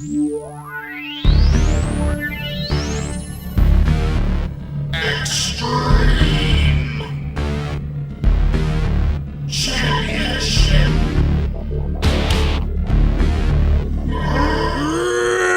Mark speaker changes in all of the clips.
Speaker 1: Extreme Championship Radio.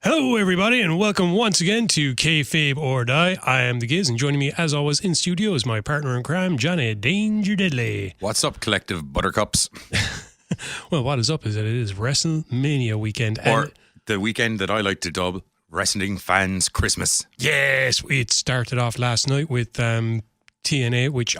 Speaker 1: Hello, everybody, and welcome once again to Kayfabe or Die. I am the Giz, and joining me, as always, in studio is my partner in crime, Johnny Danger Deadly.
Speaker 2: What's up, collective buttercups?
Speaker 1: Well, what is up is that it is WrestleMania weekend.
Speaker 2: Or the weekend that I like to dub Wrestling Fans Christmas.
Speaker 1: Yes, it started off last night with TNA, which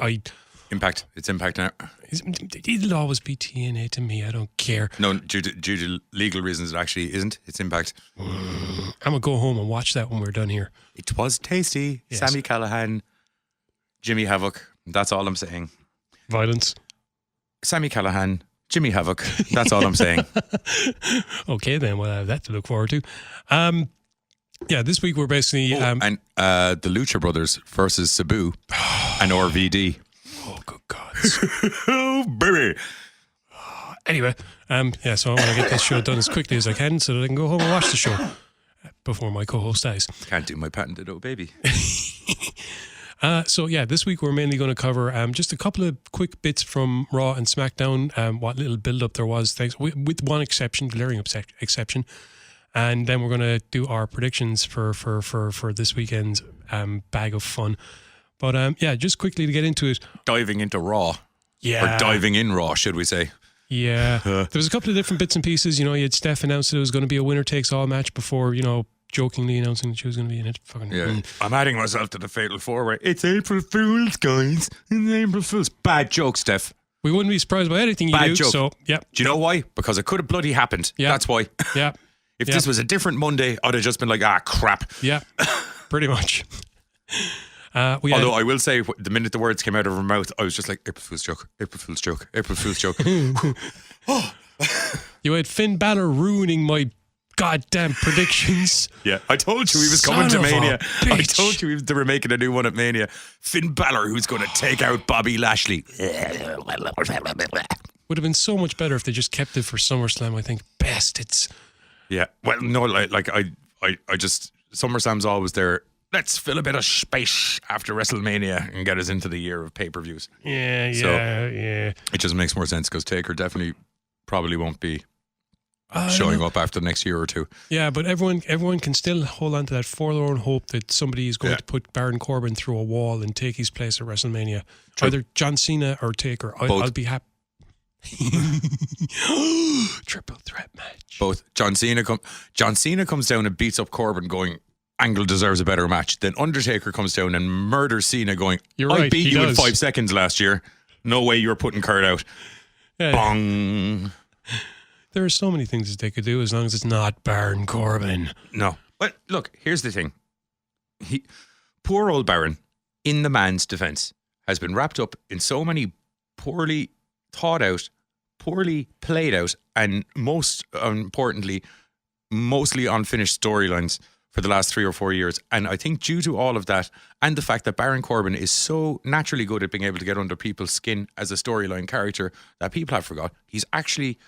Speaker 2: Impact. It's Impact now.
Speaker 1: It'll always be TNA to me. I don't care.
Speaker 2: No, due to legal reasons, it actually isn't. It's Impact.
Speaker 1: I'm going to go home and watch that when we're done here.
Speaker 2: It was tasty.
Speaker 1: Yes.
Speaker 2: Sami Callihan, Jimmy Havoc. That's all I'm saying.
Speaker 1: Violence.
Speaker 2: Sami Callihan, Jimmy Havoc. That's all I'm saying.
Speaker 1: Okay, then we'll have that to look forward to. Yeah, this week we're basically...
Speaker 2: and the Lucha Brothers versus Sabu and RVD.
Speaker 1: Oh, good God.
Speaker 2: Oh, baby.
Speaker 1: Anyway, yeah, so I want to get this show done as quickly as I can so that I can go home and watch the show before my co-host dies.
Speaker 2: Can't do my patented oh baby.
Speaker 1: So yeah, this week we're mainly going to cover just a couple of quick bits from Raw and SmackDown, what little build-up there was, thanks with one exception, glaring exception, and then we're going to do our predictions for this weekend's bag of fun. But yeah, just quickly to get into it.
Speaker 2: Diving into Raw.
Speaker 1: Yeah.
Speaker 2: Or diving in Raw, should we say.
Speaker 1: Yeah. There was a couple of different bits and pieces. You know, you had Steph announced that it was going to be a winner-takes-all match before, you know, jokingly announcing that she was going to be in it. Fucking,
Speaker 2: yeah. I'm adding myself to the Fatal Four-Way. It's April Fool's, guys. It's April Fool's. Bad joke, Steph.
Speaker 1: We wouldn't be surprised by anything you
Speaker 2: Bad
Speaker 1: do.
Speaker 2: joke.
Speaker 1: So, yeah.
Speaker 2: Do you know why? Because it could have bloody happened.
Speaker 1: Yeah.
Speaker 2: That's why.
Speaker 1: Yeah.
Speaker 2: If this was a different Monday, I'd have just been like, crap.
Speaker 1: Yeah. Pretty much.
Speaker 2: Although I will say, the minute the words came out of her mouth, I was just like, April Fool's joke, April Fool's joke, April Fool's joke.
Speaker 1: You had Finn Balor ruining my goddamn predictions.
Speaker 2: Yeah, I told you he was coming to Mania. I told you they were making a new one at Mania. Finn Balor, who's going to take out Bobby Lashley.
Speaker 1: Would have been so much better if they just kept it for SummerSlam, I think. Bastards.
Speaker 2: Yeah, well, no, like I just, SummerSlam's always there. Let's fill a bit of space after WrestleMania and get us into the year of pay-per-views.
Speaker 1: Yeah.
Speaker 2: It just makes more sense because Taker definitely probably won't be showing up after the next year or two.
Speaker 1: Yeah, but everyone can still hold on to that forlorn hope that somebody is going to put Baron Corbin through a wall and take his place at WrestleMania. True. Either John Cena or Taker. I'll be happy. Triple threat match.
Speaker 2: Both. John Cena comes down and beats up Corbin going, Angle deserves a better match. Then Undertaker comes down and murders Cena going,
Speaker 1: You're right,
Speaker 2: I beat you in
Speaker 1: does.
Speaker 2: 5 seconds last year. No way you're putting Kurt out.
Speaker 1: Yeah.
Speaker 2: Bong.
Speaker 1: There are so many things that they could do as long as it's not Baron Corbin.
Speaker 2: No. But look, here's the thing. Poor old Baron, in the man's defense, has been wrapped up in so many poorly thought out, poorly played out, and most importantly, mostly unfinished storylines for the last 3 or 4 years. And I think due to all of that and the fact that Baron Corbin is so naturally good at being able to get under people's skin as a storyline character that people have forgot, he's actually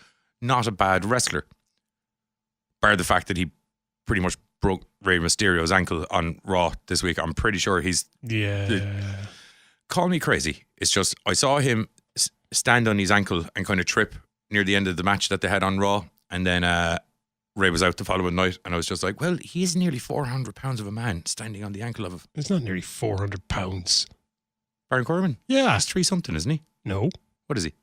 Speaker 2: not a bad wrestler. Bar the fact that he pretty much broke Rey Mysterio's ankle on Raw this week. I'm pretty sure he's...
Speaker 1: Yeah.
Speaker 2: Call me crazy. It's just, I saw him stand on his ankle and kind of trip near the end of the match that they had on Raw. And then Ray was out the following night, and I was just like, well, he is nearly 400 pounds of a man standing on the ankle of a...
Speaker 1: It's not nearly 400 pounds.
Speaker 2: Baron Corbin?
Speaker 1: Yeah.
Speaker 2: He's 3-something, isn't he?
Speaker 1: No.
Speaker 2: What is he?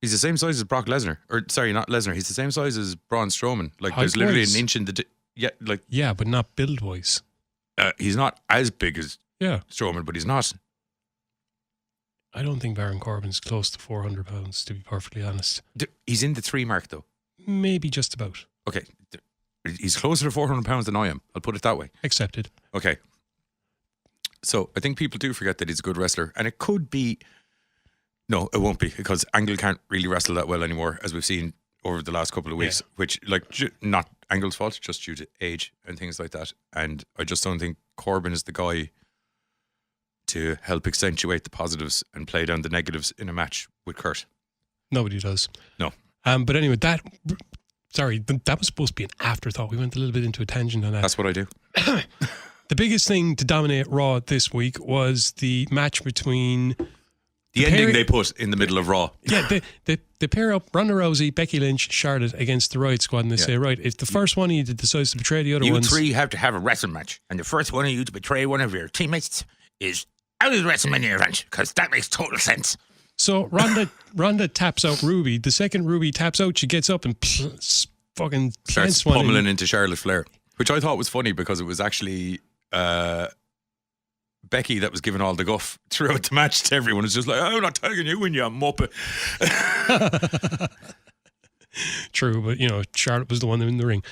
Speaker 2: He's the same size as Brock Lesnar. Or, sorry, not Lesnar. He's the same size as Braun Strowman. Like, there's literally an inch in the...
Speaker 1: Yeah, but not build-wise.
Speaker 2: He's not as big as Strowman, but he's not.
Speaker 1: I don't think Baron Corbin's close to 400 pounds, to be perfectly honest.
Speaker 2: He's in the 3 mark, though.
Speaker 1: Maybe just about.
Speaker 2: Okay. He's closer to 400 pounds than I am. I'll put it that way.
Speaker 1: Accepted.
Speaker 2: Okay. So I think people do forget that he's a good wrestler, and it could be. No, it won't be, because Angle can't really wrestle that well anymore, as we've seen over the last couple of weeks. Which, like, not Angle's fault, just due to age and things like that. And I just don't think Corbin is the guy to help accentuate the positives and play down the negatives in a match with Kurt.
Speaker 1: Nobody does.
Speaker 2: No.
Speaker 1: But anyway, that was supposed to be an afterthought. We went a little bit into a tangent on that.
Speaker 2: That's what I do.
Speaker 1: The biggest thing to dominate Raw this week was the match between...
Speaker 2: The ending they put in the middle of Raw.
Speaker 1: Yeah, they pair up Ronda Rousey, Becky Lynch, Charlotte against the Riot Squad, and they say, right, if the first one of you decides to betray the other ones...
Speaker 2: You three have to have a wrestling match, and the first one of you to betray one of your teammates is out of the WrestleMania event, because that makes total sense.
Speaker 1: So Ronda taps out Ruby. The second Ruby taps out, she gets up and fucking
Speaker 2: starts pummeling into Charlotte Flair, which I thought was funny because it was actually Becky that was giving all the guff throughout the match to everyone. It's just like, I'm not tagging you in, you muppet.
Speaker 1: True, but Charlotte was the one in the ring.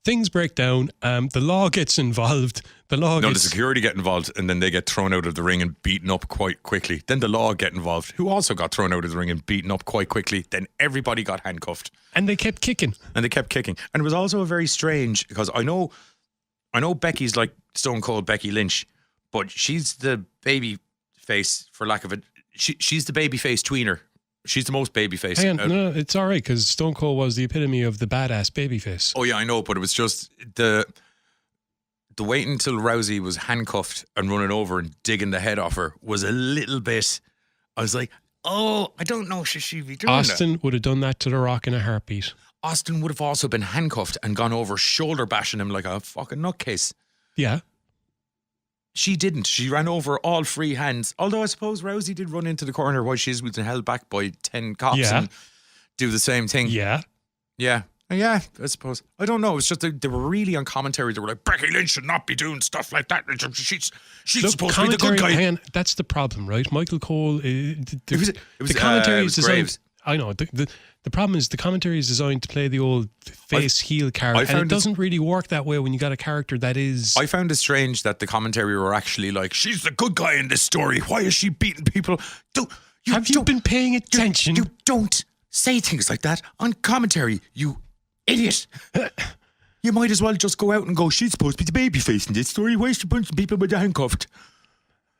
Speaker 1: Things break down. The law gets involved. The
Speaker 2: security get involved, and then they get thrown out of the ring and beaten up quite quickly. Then the law get involved, who also got thrown out of the ring and beaten up quite quickly. Then everybody got handcuffed.
Speaker 1: And they kept kicking.
Speaker 2: And it was also a very strange, because I know Becky's like Stone Cold Becky Lynch, but she's the baby face, for lack of it. She's the baby face tweener. She's the most babyface.
Speaker 1: Hang on, no, it's all right, because Stone Cold was the epitome of the badass babyface.
Speaker 2: Oh yeah, I know, but it was just the wait until Rousey was handcuffed and running over and digging the head off her was a little bit. I was like, oh, I don't know, should she be doing
Speaker 1: Austin would have done that to The Rock in a heartbeat.
Speaker 2: Austin would have also been handcuffed and gone over shoulder bashing him like a fucking nutcase.
Speaker 1: Yeah.
Speaker 2: She didn't. She ran over all free hands. Although I suppose Rousey did run into the corner while she was held back by 10 cops and do the same thing.
Speaker 1: Yeah.
Speaker 2: Yeah. Yeah, I suppose. I don't know. It's just they were really on commentary. They were like, Becky Lynch should not be doing stuff like that. She's supposed to be the good guy.
Speaker 1: Man, that's the problem, right? Michael Cole.
Speaker 2: It was Graves.
Speaker 1: I know. The problem is the commentary is designed to play the old face-heel card, and it doesn't really work that way when you got a character that is...
Speaker 2: I found it strange that the commentary were actually like, she's the good guy in this story. Why is she beating people?
Speaker 1: Have you been paying attention?
Speaker 2: You don't say things like that on commentary, you idiot. You might as well just go out and go, she's supposed to be the baby face in this story. Why is she punching people with the handcuffed?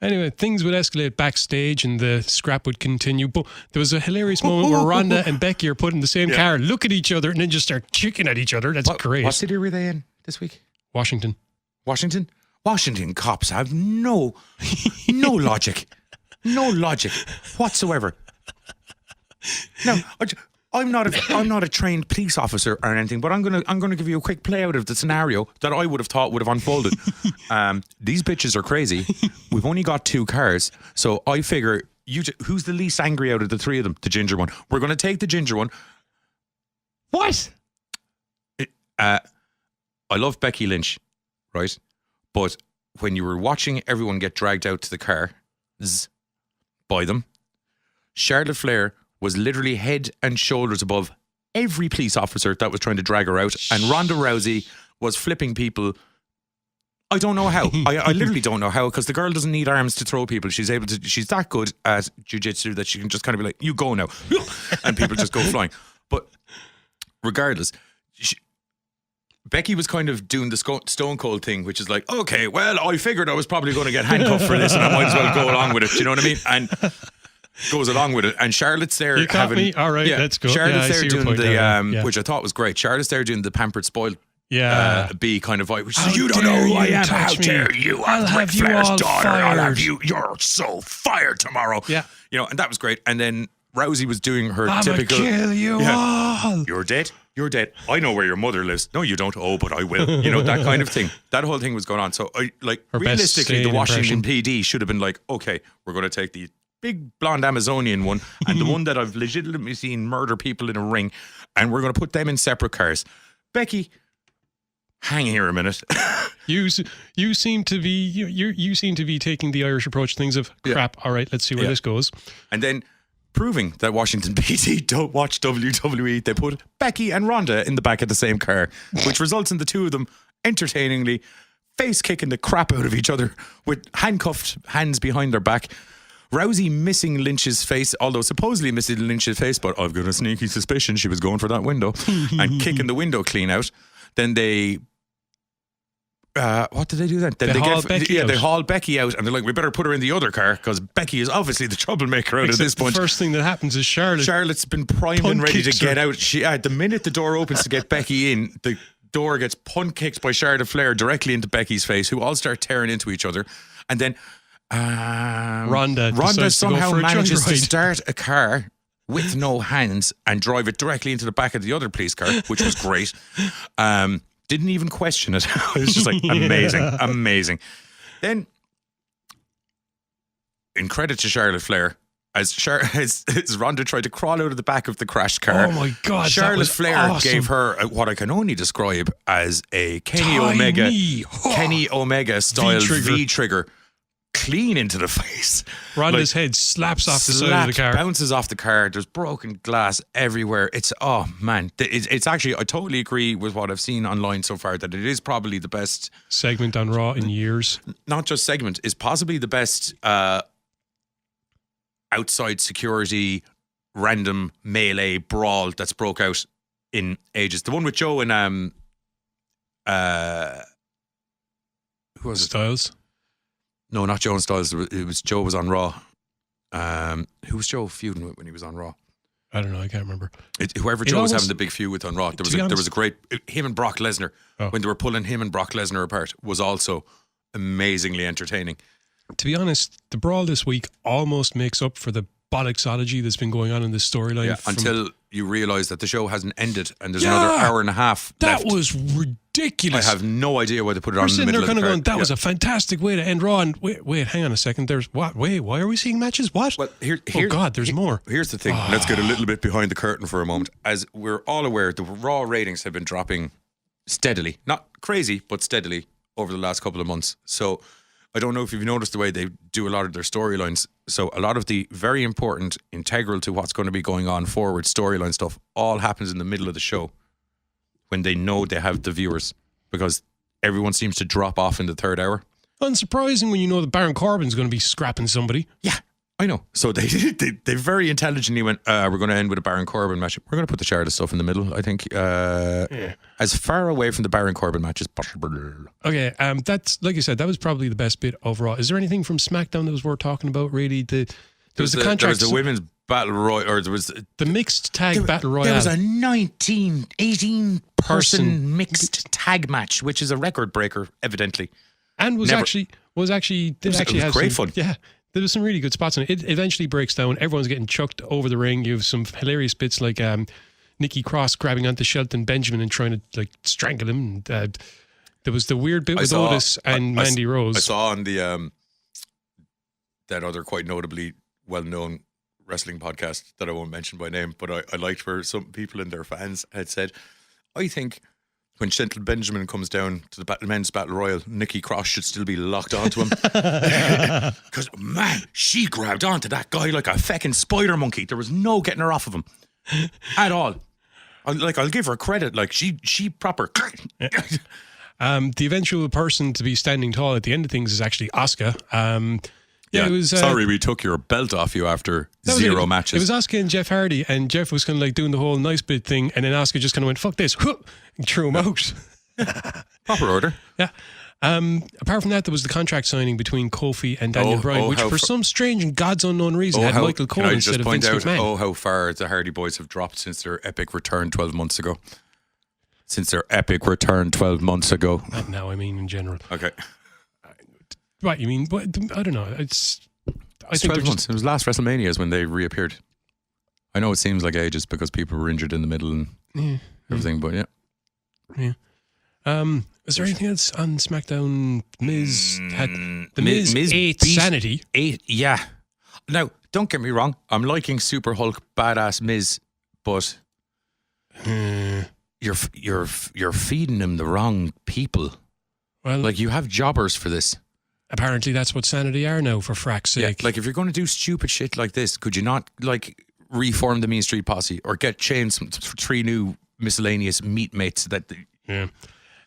Speaker 1: Anyway, things would escalate backstage and the scrap would continue. But there was a hilarious moment where Ronda and Becky are put in the same car, look at each other, and then just start kicking at each other. That's great.
Speaker 2: What city were they in this week?
Speaker 1: Washington.
Speaker 2: Washington cops have no logic. No logic whatsoever. Now, I'm not a trained police officer or anything, but I'm gonna give you a quick play out of the scenario that I would have thought would have unfolded. These bitches are crazy. We've only got 2 cars, so I figure who's the least angry out of the 3 of them? The ginger one. We're gonna take the ginger one.
Speaker 1: What?
Speaker 2: I love Becky Lynch, right? But when you were watching everyone get dragged out to the car by them, Charlotte Flair was literally head and shoulders above every police officer that was trying to drag her out. And Ronda Rousey was flipping people. I don't know how. I literally don't know how, because the girl doesn't need arms to throw people. She's that good at jiu-jitsu that she can just kind of be like, you go now. And people just go flying. But regardless, Becky was kind of doing the Stone Cold thing, which is like, okay, well, I figured I was probably going to get handcuffed for this and I might as well go along with it. Do you know what I mean? And goes along with it, and Charlotte's there.
Speaker 1: You caught me. All right, let's go.
Speaker 2: Charlotte's there doing the which I thought was great. Charlotte's there doing the pampered spoiled B kind of vibe. Which is, you don't know who I am. How dare you? I'm Ric Flair's daughter. I'll have you. You're so fired tomorrow.
Speaker 1: Yeah,
Speaker 2: and that was great. And then Rousey was doing her typical.
Speaker 1: Kill you all.
Speaker 2: You're dead. You're dead. I know where your mother lives. No, you don't. Oh, but I will. That kind of thing. That whole thing was going on. So realistically, the Washington PD should have been like, okay, we're going to take the big blonde Amazonian one and the one that I've legitimately seen murder people in a ring, and we're going to put them in separate cars. Becky, hang here a minute.
Speaker 1: you seem to be taking the Irish approach to things of crap. All right, let's see where this goes.
Speaker 2: And then proving that Washington PT don't watch WWE, they put Becky and Ronda in the back of the same car, which results in the two of them entertainingly face kicking the crap out of each other with handcuffed hands behind their back. Rousey missing Lynch's face, although supposedly missing Lynch's face, but I've got a sneaky suspicion she was going for that window and kicking the window clean out. Then they... what did they do then?
Speaker 1: They
Speaker 2: haul Becky out and they're like, we better put her in the other car because Becky is obviously the troublemaker out of this bunch.
Speaker 1: The first thing that happens is
Speaker 2: Charlotte's been primed and ready to get out. The minute the door opens to get Becky in, the door gets punt kicked by Charlotte Flair directly into Becky's face, who all start tearing into each other. And then
Speaker 1: Ronda
Speaker 2: somehow manages to start a car with no hands and drive it directly into the back of the other police car, which was great. Didn't even question it. It was just like amazing. Then, in credit to Charlotte Flair, as Ronda tried to crawl out of the back of the crashed car.
Speaker 1: Oh my God!
Speaker 2: Charlotte Flair
Speaker 1: awesome.
Speaker 2: gave her what I can only describe as a Kenny Omega style V trigger. Clean into the face.
Speaker 1: Ronda's head slaps off the side of the car.
Speaker 2: Bounces off the car. There's broken glass everywhere. It's actually, I totally agree with what I've seen online so far, that it is probably the best
Speaker 1: segment on Raw in years.
Speaker 2: Not just segment, is possibly the best outside security random melee brawl that's broke out in ages. The one with Joe and who was it?
Speaker 1: Styles.
Speaker 2: No, not Joe and Styles. It was Joe was on Raw. Who was Joe feuding with when he was on Raw?
Speaker 1: I don't know. I can't remember.
Speaker 2: Whoever Joe was having the big feud with on Raw. There was a great... Him and Brock Lesnar, when they were pulling him and Brock Lesnar apart, was also amazingly entertaining.
Speaker 1: To be honest, the brawl this week almost makes up for the bollocksology that's been going on in this storyline.
Speaker 2: Yeah, until you realise that the show hasn't ended and there's another hour and a half left.
Speaker 1: That was ridiculous.
Speaker 2: I have no idea why they put it on in the middle of the card.
Speaker 1: That was a fantastic way to end Raw. And wait, hang on a second. There's what? Wait, why are we seeing matches? What?
Speaker 2: Well,
Speaker 1: there's more.
Speaker 2: Here's the thing. Let's get a little bit behind the curtain for a moment. As we're all aware, the Raw ratings have been dropping steadily. Not crazy, but steadily over the last couple of months. So I don't know if you've noticed the way they do a lot of their storylines. So a lot of the very important, integral to what's going to be going on forward storyline stuff all happens in the middle of the show when they know they have the viewers, because everyone seems to drop off in the third hour.
Speaker 1: Unsurprising when you know that Baron Corbin's going to be scrapping somebody.
Speaker 2: Yeah, I know. So they very intelligently went, we're going to end with a Baron Corbin match. We're going to put the Charlotte stuff in the middle, I think. As far away from the Baron Corbin match as possible.
Speaker 1: Okay, that's, like you said, that was probably the best bit overall. Is there anything from SmackDown that was worth talking about, really? There was the contract.
Speaker 2: There was the women's battle royal, or there was
Speaker 1: the mixed tag battle royal.
Speaker 2: There was a 18 person mixed tag match, which is a record breaker, evidently.
Speaker 1: And was actually
Speaker 2: great fun.
Speaker 1: Yeah. There was some really good spots in it. It eventually breaks down. Everyone's getting chucked over the ring. You have some hilarious bits like Nikki Cross grabbing onto Shelton Benjamin and trying to like strangle him. There was the weird bit with Otis and Mandy Rose.
Speaker 2: I saw on the that other quite notably well-known wrestling podcast that I won't mention by name, but I liked where some people and their fans had said, I think when Shelton Benjamin comes down to the men's battle royal, Nikki Cross should still be locked onto him. Because, man, she grabbed onto that guy like a feckin' spider monkey. There was no getting her off of him at all. I'll give her credit. Like, she proper...
Speaker 1: The eventual person to be standing tall at the end of things is actually Asuka. It was.
Speaker 2: Sorry, we took your belt off you after 0 matches.
Speaker 1: It was Asuka and Jeff Hardy, and Jeff was kind of like doing the whole nice bit thing, and then Asuka just kind of went, "Fuck this," and threw him out.
Speaker 2: Proper order.
Speaker 1: Yeah. Apart from that, there was the contract signing between Kofi and Daniel Bryan, which for some strange and God's unknown reason had Michael Cole instead of Vince McMahon.
Speaker 2: How far the Hardy Boys have dropped since their epic return 12 months ago. Not
Speaker 1: now, I mean in general.
Speaker 2: Okay.
Speaker 1: Right, you mean? I don't know. I think
Speaker 2: 12 months. It was last WrestleMania is when they reappeared. I know it seems like ages because people were injured in the middle and everything, but yeah.
Speaker 1: Is there anything else on SmackDown? Miz had the Miz ate Sanity.
Speaker 2: Yeah. Now, don't get me wrong. I'm liking Super Hulk badass Miz, but you're feeding him the wrong people.
Speaker 1: Well,
Speaker 2: like you have jobbers for this.
Speaker 1: Apparently, that's what Sanity are now, for frack's sake.
Speaker 2: Yeah, like if you're going to do stupid shit like this, could you not like reform the Mean Street Posse or get chained some 3 new miscellaneous meat mates that.
Speaker 1: Yeah.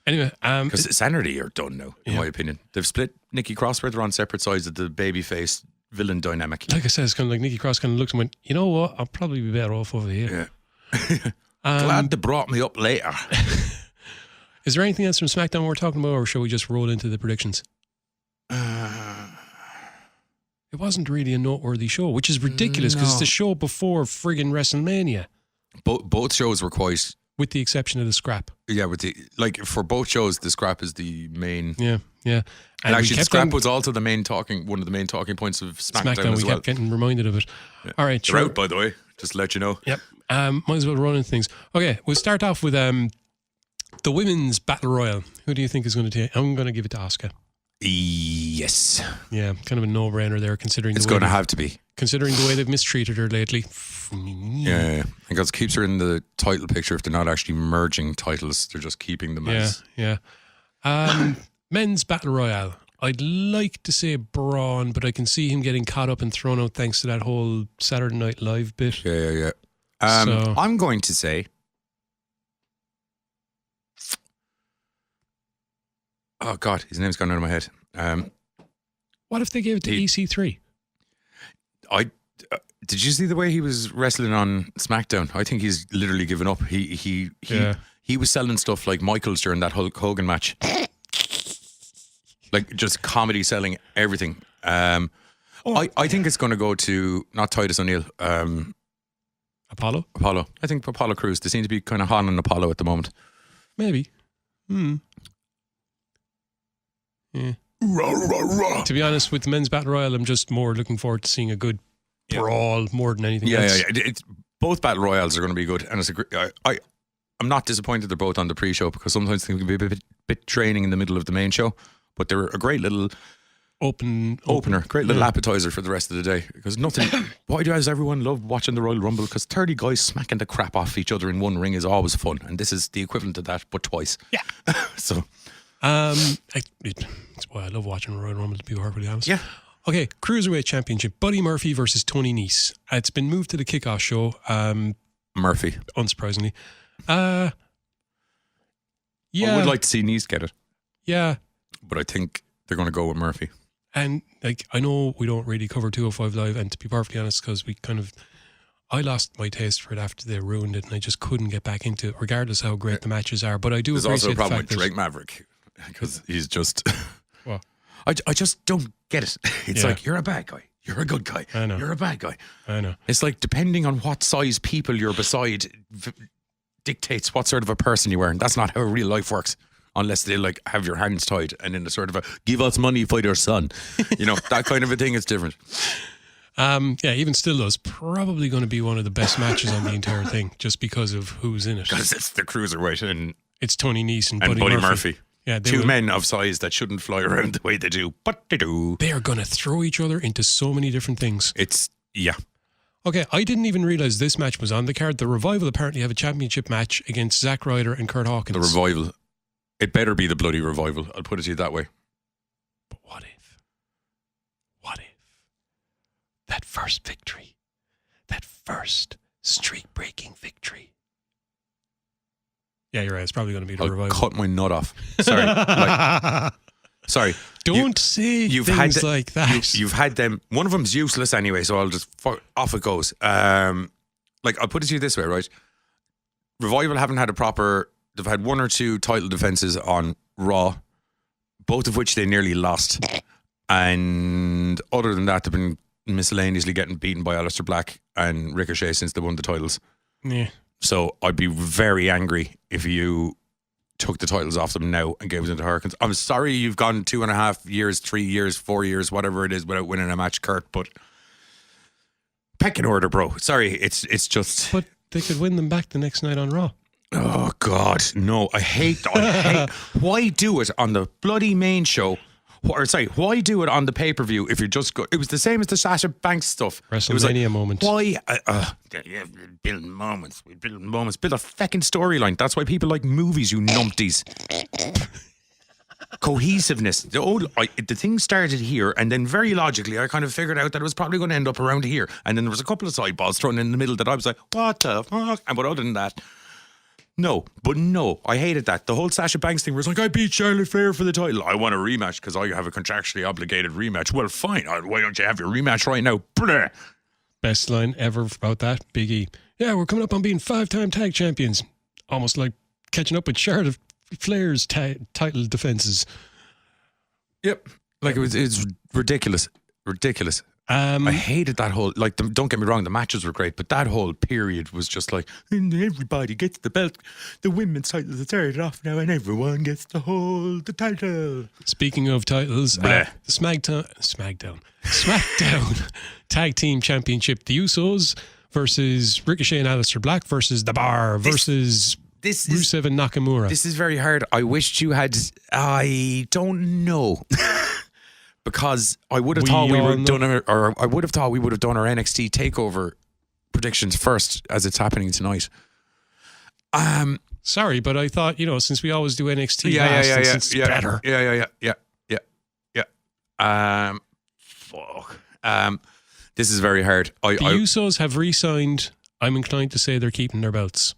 Speaker 1: Anyway,
Speaker 2: because Sanity are done now, in my opinion. They've split Nikki Cross where they're on separate sides of the babyface villain dynamic.
Speaker 1: Like I said, it's kind of like Nikki Cross kind of looks and went, you know what? I'll probably be better off over here.
Speaker 2: Yeah. Glad they brought me up later.
Speaker 1: Is there anything else from SmackDown we're talking about, or shall we just roll into the predictions? It wasn't really a noteworthy show, which is ridiculous because it's the show before friggin' WrestleMania.
Speaker 2: Both shows were quite.
Speaker 1: With the exception of the scrap.
Speaker 2: Yeah, for both shows, the scrap is the main.
Speaker 1: Yeah.
Speaker 2: And actually, the scrap was also one of the main talking points of SmackDown as
Speaker 1: we
Speaker 2: well.
Speaker 1: kept getting reminded of it.
Speaker 2: Yeah.
Speaker 1: All right,
Speaker 2: they're out, by the way, just to let you know.
Speaker 1: Yep. Might as well run into things. Okay, we'll start off with the women's battle royal. Who do you think is going to take? I'm going to give it to Asuka.
Speaker 2: Yes.
Speaker 1: Yeah, kind of a no-brainer there, considering
Speaker 2: it's going to have to be.
Speaker 1: Considering the way they've mistreated her lately.
Speaker 2: Yeah. Because it keeps her in the title picture. If they're not actually merging titles, they're just keeping them as.
Speaker 1: Yeah. Men's battle royale. I'd like to say Braun, but I can see him getting caught up and thrown out thanks to that whole Saturday Night Live bit.
Speaker 2: Yeah. I'm going to say. Oh God, his name's gone out of my head.
Speaker 1: What if they gave it to EC3?
Speaker 2: Did you see the way he was wrestling on SmackDown? I think he's literally given up. He was selling stuff like Michaels during that Hulk Hogan match, like just comedy selling everything. I think it's going to go to not Titus O'Neil,
Speaker 1: Apollo.
Speaker 2: I think Apollo Crews. They seem to be kind of hot on Apollo at the moment.
Speaker 1: Maybe. Yeah. To be honest, with the men's battle royal, I'm just more looking forward to seeing a good brawl more than anything else.
Speaker 2: Yeah. Both battle royals are going to be good, and it's I'm not disappointed they're both on the pre-show because sometimes they can be a bit draining in the middle of the main show, but they're a great little opener, great little appetizer for the rest of the day. Because nothing. Why does everyone love watching the Royal Rumble? Because 30 guys smacking the crap off each other in one ring is always fun, and this is the equivalent of that, but twice.
Speaker 1: Yeah.
Speaker 2: So.
Speaker 1: It's why I love watching Royal Rumble, to be perfectly honest.
Speaker 2: Yeah.
Speaker 1: Okay, Cruiserweight Championship. Buddy Murphy versus Tony Nese. It's been moved to the kickoff show.
Speaker 2: Murphy.
Speaker 1: Unsurprisingly.
Speaker 2: Yeah. I would like to see Nese get it.
Speaker 1: Yeah.
Speaker 2: But I think they're going to go with Murphy.
Speaker 1: And I know we don't really cover 205 Live, and to be perfectly honest, because I lost my taste for it after they ruined it, and I just couldn't get back into it, regardless of how great the matches are. But I do appreciate the fact
Speaker 2: There's also a problem with Drake Maverick, because he's just...
Speaker 1: What?
Speaker 2: I just don't get it. It's like, you're a bad guy. You're a good guy.
Speaker 1: I know.
Speaker 2: You're a bad guy.
Speaker 1: I know.
Speaker 2: It's like, depending on what size people you're beside dictates what sort of a person you are. And that's not how real life works. Unless they have your hands tied and in a sort of a give us money for your son. That kind of a thing is different.
Speaker 1: Even still though, it's probably going to be one of the best matches on the entire thing just because of who's in it.
Speaker 2: Because it's the Cruiserweight and
Speaker 1: it's Tony Nese and
Speaker 2: Buddy Murphy.
Speaker 1: Yeah,
Speaker 2: two men of size that shouldn't fly around the way they do, but they do.
Speaker 1: They are going to throw each other into so many different things. Okay, I didn't even realize this match was on the card. The Revival apparently have a championship match against Zack Ryder and Kurt Hawkins.
Speaker 2: The Revival. It better be the bloody Revival. I'll put it to you that way.
Speaker 1: But what if that first victory, that first streak-breaking victory? Yeah, you're right. It's probably going to be the Revival.
Speaker 2: Cut my nut off. Sorry. Sorry.
Speaker 1: Don't say things like that.
Speaker 2: You've had them. One of them's useless anyway, so I'll just off it goes. I'll put it to you this way, right? Revival haven't had they've had one or two title defenses on Raw, both of which they nearly lost. And other than that, they've been miscellaneously getting beaten by Aleister Black and Ricochet since they won the titles.
Speaker 1: Yeah.
Speaker 2: So I'd be very angry if you took the titles off them now and gave them to Hurricanes. I'm sorry you've gone 2.5 years, 3 years, 4 years, whatever it is, without winning a match, Kurt, but pecking order, bro. Sorry, it's just...
Speaker 1: But they could win them back the next night on Raw.
Speaker 2: Oh, God, no. I hate... Why do it on the bloody main show? Why do it on the pay-per-view if you're just... It was the same as the Sasha Banks stuff.
Speaker 1: WrestleMania moment.
Speaker 2: Why... build moments. We build moments. Build a fucking storyline. That's why people like movies, you numpties. cohesiveness. The thing started here, and then very logically, I kind of figured out that it was probably going to end up around here. And then there was a couple of side balls thrown in the middle that I was like, what the fuck? And but other than that, no, I hated that. The whole Sasha Banks thing was like, I beat Charlotte Flair for the title. I want a rematch because I have a contractually obligated rematch. Well, fine. Why don't you have your rematch right now? Blah.
Speaker 1: Best line ever about that, Big E. Yeah, we're coming up on being 5-time tag champions. Almost like catching up with Charlotte Flair's title defenses.
Speaker 2: Yep. Like it's ridiculous. Ridiculous. I hated that whole, like, don't get me wrong, the matches were great, but that whole period was just like, and everybody gets the belt. The women's titles are started off now, and everyone gets to hold the title.
Speaker 1: Speaking of titles, the SmackDown Tag Team Championship, the Usos versus Ricochet and Aleister Black versus The Bar versus Rusev and Nakamura.
Speaker 2: This is very hard. I wished you had, I don't know. Because I would have thought we would have done our NXT takeover predictions first as it's happening tonight.
Speaker 1: Sorry, but I thought, since we always do NXT last, it's better.
Speaker 2: Yeah. Fuck. This is very hard.
Speaker 1: The Usos have re-signed. I'm inclined to say they're keeping their belts.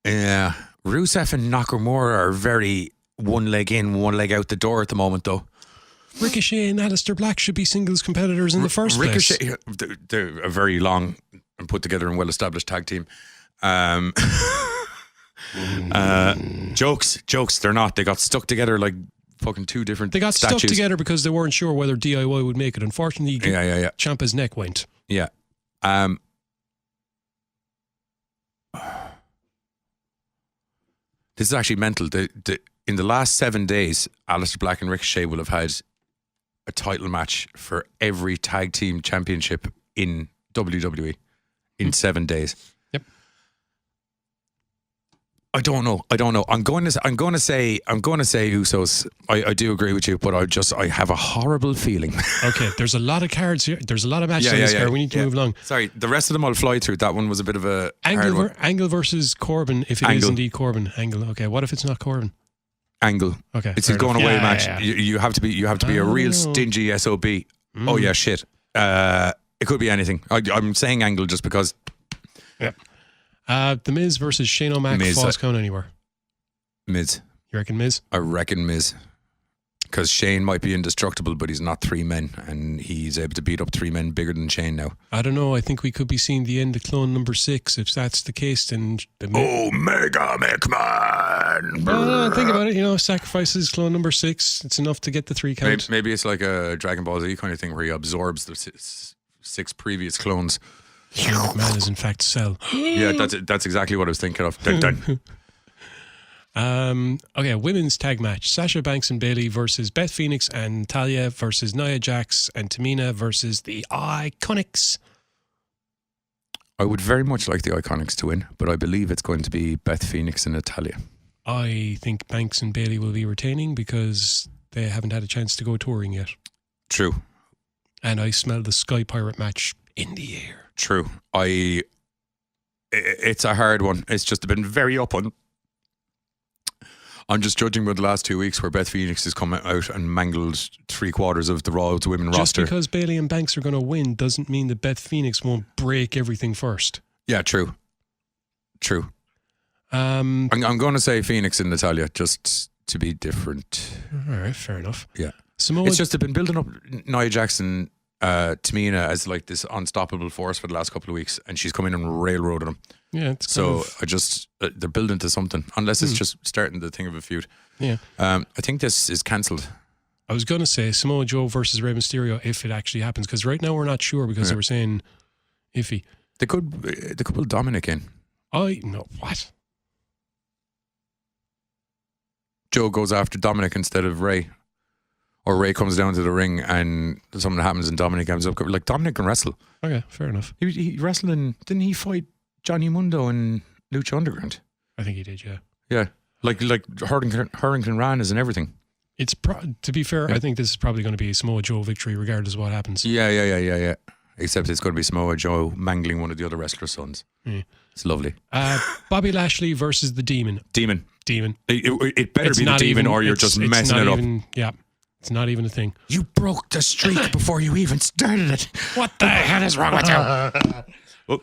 Speaker 2: Yeah. Rusev and Nakamura are very one leg in, one leg out the door at the moment, though.
Speaker 1: Ricochet and Aleister Black should be singles competitors in the first place.
Speaker 2: Ricochet, they're a very long and put together and well-established tag team. Jokes. They're not. They got stuck together like fucking two different
Speaker 1: They got
Speaker 2: statues.
Speaker 1: stuck together because they weren't sure whether DIY would make it. Unfortunately, Ciampa's neck went.
Speaker 2: Yeah. This is actually mental. In the last 7 days, Aleister Black and Ricochet will have had a title match for every tag team championship in WWE in 7 days.
Speaker 1: Yep.
Speaker 2: I don't know. I'm going to say Usos. I do agree with you, but I have a horrible feeling.
Speaker 1: Okay, there's a lot of cards here. There's a lot of matches on this card. We need to move along.
Speaker 2: Sorry, the rest of them I'll fly through. That one was a bit of a
Speaker 1: Angle versus Corbin. If it is indeed Corbin, Angle. Okay, what if it's not Corbin?
Speaker 2: Angle.
Speaker 1: Okay,
Speaker 2: it's a going away match. Yeah. You have to be a real stingy SOB. Oh yeah, shit. It could be anything. I'm saying Angle just because.
Speaker 1: Yep. The Miz versus Shane O'Mac. Falls count anywhere.
Speaker 2: Miz.
Speaker 1: You reckon Miz?
Speaker 2: I reckon Miz. Because Shane might be indestructible, but he's not 3 men, and he's able to beat up 3 men bigger than Shane now.
Speaker 1: I don't know. I think we could be seeing the end of clone number 6. If that's the case, then
Speaker 2: Omega McMahon.
Speaker 1: Think about it. Sacrifices clone number 6. It's enough to get the 3 count.
Speaker 2: Maybe it's like a Dragon Ball Z kind of thing where he absorbs the 6 previous clones.
Speaker 1: Shane McMahon is in fact Cell.
Speaker 2: Yeah, that's exactly what I was thinking of. Dun.
Speaker 1: Okay, women's tag match. Sasha Banks and Bayley versus Beth Phoenix and Talia versus Nia Jax and Tamina versus the Iconics.
Speaker 2: I would very much like the Iconics to win, but I believe it's going to be Beth Phoenix and Talia.
Speaker 1: I think Banks and Bayley will be retaining because they haven't had a chance to go touring yet.
Speaker 2: True.
Speaker 1: And I smell the Sky Pirate match in the air.
Speaker 2: True. It's a hard one. It's just been very up on. I'm just judging by the last 2 weeks where Beth Phoenix has come out and mangled 3/4 of the Raw to Women roster.
Speaker 1: Just because Bayley and Banks are going to win doesn't mean that Beth Phoenix won't break everything first. Yeah,
Speaker 2: true. I'm going to say Phoenix and Natalya just to be different.
Speaker 1: All right, fair enough.
Speaker 2: Yeah. It's just they've been building up Nia Jackson, Tamina as like this unstoppable force for the last couple of weeks, and she's come in and railroaded them.
Speaker 1: Yeah,
Speaker 2: they're building to something, unless it's just starting the thing of a feud.
Speaker 1: Yeah.
Speaker 2: I think this is cancelled.
Speaker 1: I was going to say Samoa Joe versus Rey Mysterio if it actually happens, because right now we're not sure because they were saying iffy.
Speaker 2: They could put Dominic in.
Speaker 1: No, what?
Speaker 2: Joe goes after Dominic instead of Rey. Or Rey comes down to the ring and something happens and Dominic comes up. Like, Dominic can wrestle.
Speaker 1: Okay, fair enough.
Speaker 2: He wrestled didn't he fight Johnny Mundo in Lucha Underground?
Speaker 1: I think he did, yeah.
Speaker 2: Yeah. Like Hurricane Ran is and everything.
Speaker 1: It's to be fair, I think this is probably going to be a Samoa Joe victory regardless of what happens.
Speaker 2: Yeah. Except it's going to be Samoa Joe mangling one of the other wrestlers' sons. Yeah. It's lovely.
Speaker 1: Bobby Lashley versus the Demon.
Speaker 2: Demon.
Speaker 1: demon.
Speaker 2: It better
Speaker 1: It's
Speaker 2: be the
Speaker 1: not
Speaker 2: demon,
Speaker 1: even-
Speaker 2: or you're
Speaker 1: it's-
Speaker 2: just
Speaker 1: it's
Speaker 2: messing
Speaker 1: not
Speaker 2: it up.
Speaker 1: even- Yeah, it's not even a thing.
Speaker 2: You broke the streak before you even started it.
Speaker 1: What the hell is wrong with you?
Speaker 2: Oh,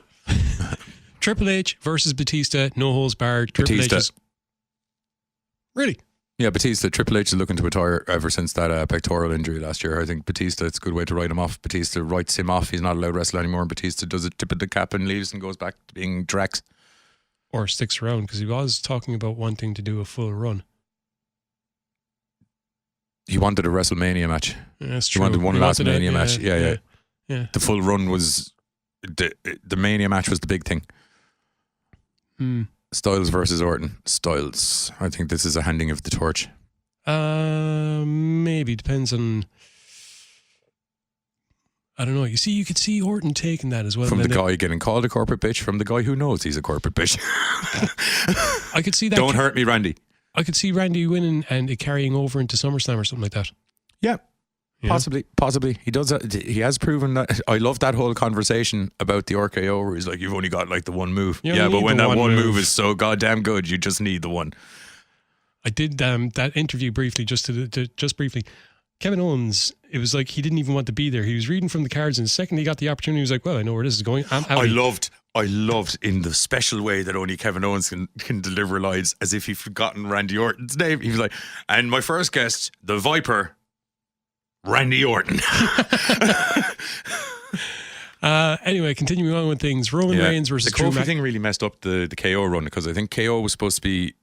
Speaker 1: Triple H versus Batista, no holds barred. Triple
Speaker 2: Batista.
Speaker 1: H is really.
Speaker 2: yeah, Batista. Triple H is looking to retire ever since that pectoral injury last year. I think Batista, it's a good way to write him off. Batista writes him off. He's not allowed to wrestle anymore. And Batista does a tip of the cap and leaves and goes back to being Drex.
Speaker 1: Or sticks around because he was talking about wanting to do a full run.
Speaker 2: He wanted a WrestleMania match.
Speaker 1: Yeah, that's
Speaker 2: He
Speaker 1: true.
Speaker 2: wanted one last
Speaker 1: wanted
Speaker 2: Mania
Speaker 1: it,
Speaker 2: match. Yeah.
Speaker 1: Yeah.
Speaker 2: The full run was the Mania match was the big thing.
Speaker 1: Hmm.
Speaker 2: Styles versus Orton. Styles. I think this is a handing of the torch.
Speaker 1: Maybe depends on. I don't know. You see, you could see Orton taking that as well.
Speaker 2: From
Speaker 1: and
Speaker 2: the
Speaker 1: then
Speaker 2: guy getting called a corporate bitch, from the guy who knows he's a corporate bitch.
Speaker 1: I could see that.
Speaker 2: Don't hurt me, Randy.
Speaker 1: I could see Randy winning and it carrying over into SummerSlam or something like that.
Speaker 2: Yeah.
Speaker 1: Yeah.
Speaker 2: Possibly. He does. He has proven that. I love that whole conversation about the RKO where he's like, "You've only got like the one move."
Speaker 1: You
Speaker 2: Yeah,
Speaker 1: only
Speaker 2: but
Speaker 1: need
Speaker 2: when
Speaker 1: the
Speaker 2: that
Speaker 1: one
Speaker 2: one move
Speaker 1: move
Speaker 2: is so goddamn good, you just need the one.
Speaker 1: I did that interview briefly, just briefly. Kevin Owens, it was like he didn't even want to be there. He was reading from the cards, and the second he got the opportunity, he was like, "Well, I know where this is going. I'm out."
Speaker 2: I loved in the special way that only Kevin Owens can deliver lines as if he'd forgotten Randy Orton's name. He was like, "And my first guest, the Viper, Randy Orton."
Speaker 1: Anyway, continuing on with things. Roman Reigns versus
Speaker 2: the
Speaker 1: Drew
Speaker 2: Kofi thing really messed up the KO run because I think KO was supposed to be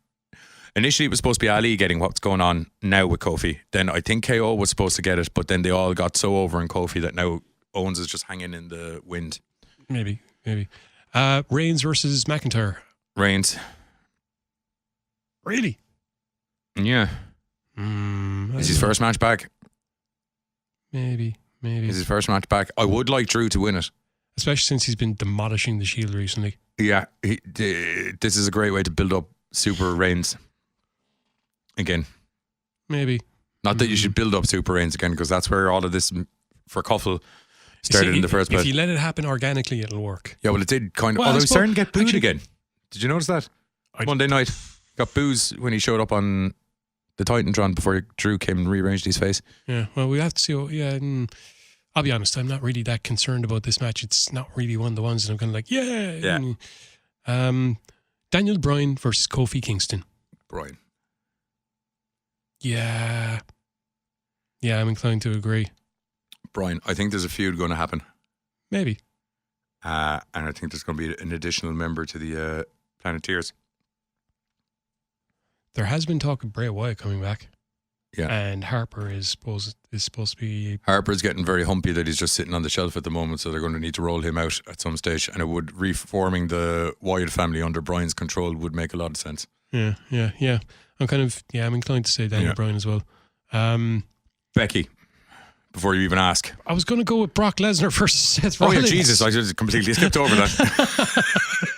Speaker 2: initially it was supposed to be Ali getting what's going on now with Kofi. Then I think KO was supposed to get it, but then they all got so over in Kofi that now Owens is just hanging in the wind.
Speaker 1: Maybe. Reigns versus McIntyre.
Speaker 2: Reigns.
Speaker 1: Really?
Speaker 2: Yeah. Is his first match back?
Speaker 1: Maybe.
Speaker 2: Is his first match back? I would like Drew to win it.
Speaker 1: Especially since he's been demolishing the Shield recently.
Speaker 2: Yeah. This is a great way to build up Super Reigns again.
Speaker 1: Maybe.
Speaker 2: Not that you should build up Super Reigns again because that's where all of this for Cuffle started in the first place.
Speaker 1: If you let it happen organically, it'll work.
Speaker 2: Yeah, well, it did kind of.
Speaker 1: Well,
Speaker 2: although he's starting to get booed
Speaker 1: actually-
Speaker 2: again. Did you notice that? Monday night got boos when he showed up on the Titantron before Drew came and rearranged his face.
Speaker 1: Yeah, well, we have to see. I'll be honest, I'm not really that concerned about this match. It's not really one of the ones that I'm kind of like, yeah. Daniel Bryan versus Kofi Kingston.
Speaker 2: Brian.
Speaker 1: Yeah, I'm inclined to agree.
Speaker 2: Brian, I think there's a feud going to happen.
Speaker 1: Maybe.
Speaker 2: And I think there's going to be an additional member to the Planeteers.
Speaker 1: There has been talk of Bray Wyatt coming back.
Speaker 2: Yeah.
Speaker 1: And Harper is supposed to be.
Speaker 2: Harper's getting very humpy that he's just sitting on the shelf at the moment, so they're going to need to roll him out at some stage. And it would reforming the Wyatt family under Brian's control would make a lot of sense.
Speaker 1: Yeah. I'm inclined to say Daniel Bryan as well.
Speaker 2: Becky, before you even ask.
Speaker 1: I was going to go with Brock Lesnar versus Seth
Speaker 2: Oh
Speaker 1: Rollins.
Speaker 2: yeah, Jesus, I just completely skipped over that.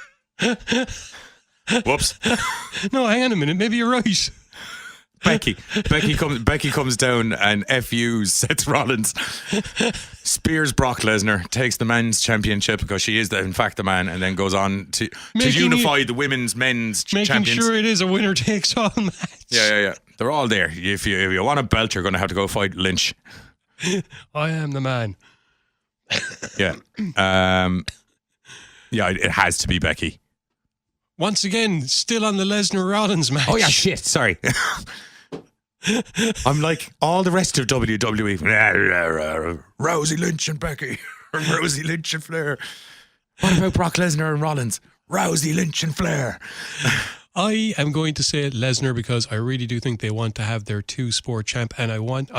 Speaker 2: Whoops.
Speaker 1: No, hang on a minute. Maybe you're right.
Speaker 2: Becky comes down and FUs Seth Rollins, spears Brock Lesnar, takes the men's championship because she is in fact the man, and then goes on to unify the women's men's
Speaker 1: making
Speaker 2: champions.
Speaker 1: Sure it is a winner takes all match.
Speaker 2: Yeah. They're all there. If you want a belt, you're going to have to go fight Lynch.
Speaker 1: I am the man.
Speaker 2: Yeah. It has to be Becky.
Speaker 1: Once again, still on the Lesnar Rollins match.
Speaker 2: Oh yeah, shit. Sorry. I'm like all the rest of WWE. Rousey Lynch and Becky. Rousey Lynch and Flair. What about Brock Lesnar and Rollins? Rousey Lynch and Flair.
Speaker 1: I am going to say Lesnar because I really do think they want to have their two-sport champ, and I wouldn't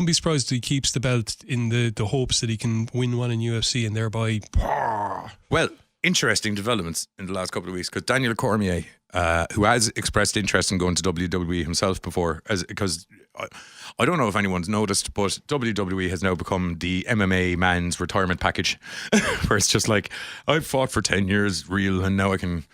Speaker 1: be surprised if he keeps the belt in the hopes that he can win one in UFC and thereby.
Speaker 2: Well, interesting developments in the last couple of weeks because Daniel Cormier, who has expressed interest in going to WWE himself before, because I don't know if anyone's noticed, but WWE has now become the MMA man's retirement package, where it's just like, I've fought for 10 years real and now I can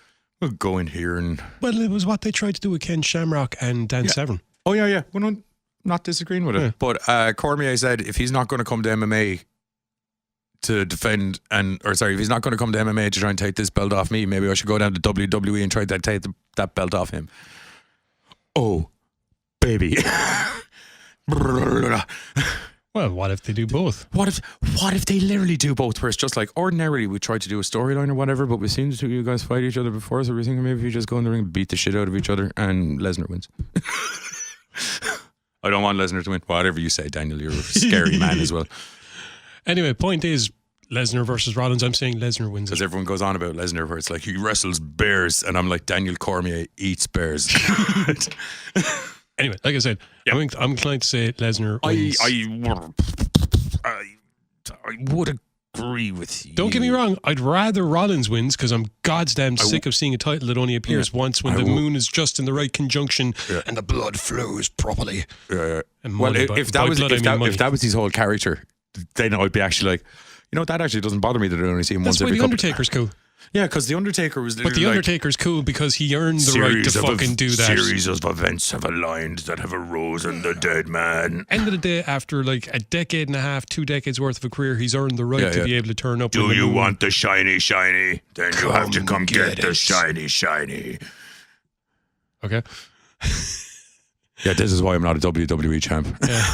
Speaker 2: go in here and...
Speaker 1: Well, it was what they tried to do with Ken Shamrock and Dan Severn.
Speaker 2: Oh, yeah. Well, I'm not disagreeing with it.
Speaker 1: Yeah.
Speaker 2: But Cormier said if he's not going to come to MMA to defend if he's not going to come to MMA to try and take this belt off me, maybe I should go down to WWE and try to take that belt off him. oh, baby.
Speaker 1: Well, what if they do both?
Speaker 2: What if they literally do both? Where it's just like ordinarily we try to do a storyline or whatever, but we've seen the two of you guys fight each other before, so we're thinking maybe if you just go in the ring and beat the shit out of each other and Lesnar wins. I don't want Lesnar to win. Whatever you say, Daniel, you're a scary man as well.
Speaker 1: Anyway, point is Lesnar versus Rollins. I'm saying Lesnar wins
Speaker 2: Because
Speaker 1: it.
Speaker 2: everyone goes on about Lesnar where it's like he wrestles bears, and I'm like, Daniel Cormier eats bears.
Speaker 1: Anyway, like I said,
Speaker 2: Yeah.
Speaker 1: I'm inclined to say Lesnar wins.
Speaker 2: I would agree with you.
Speaker 1: Don't get me wrong, I'd rather Rollins wins because I'm goddamn sick of seeing a title that only appears once when the moon is just in the right conjunction and the blood flows properly.
Speaker 2: And
Speaker 1: money,
Speaker 2: well,
Speaker 1: but
Speaker 2: if
Speaker 1: by
Speaker 2: that was
Speaker 1: blood, I mean money.
Speaker 2: if that was his whole character, then I'd be actually like, you know, that actually doesn't bother me that I only see him
Speaker 1: That's
Speaker 2: once
Speaker 1: why
Speaker 2: every
Speaker 1: the
Speaker 2: couple.
Speaker 1: Undertaker's cool.
Speaker 2: Yeah, because the Undertaker was
Speaker 1: But
Speaker 2: literally
Speaker 1: the Undertaker's cool because he earned the right to fucking do that.
Speaker 2: Series of events have aligned that have arose in the dead man.
Speaker 1: End of the day, after like a decade and a half, 2 decades worth of a career, he's earned the right to be able to turn up.
Speaker 2: Do you want the shiny? Then you have to come get the
Speaker 1: it.
Speaker 2: shiny.
Speaker 1: Okay.
Speaker 2: Yeah, this is why I'm not a WWE champ.
Speaker 1: Yeah.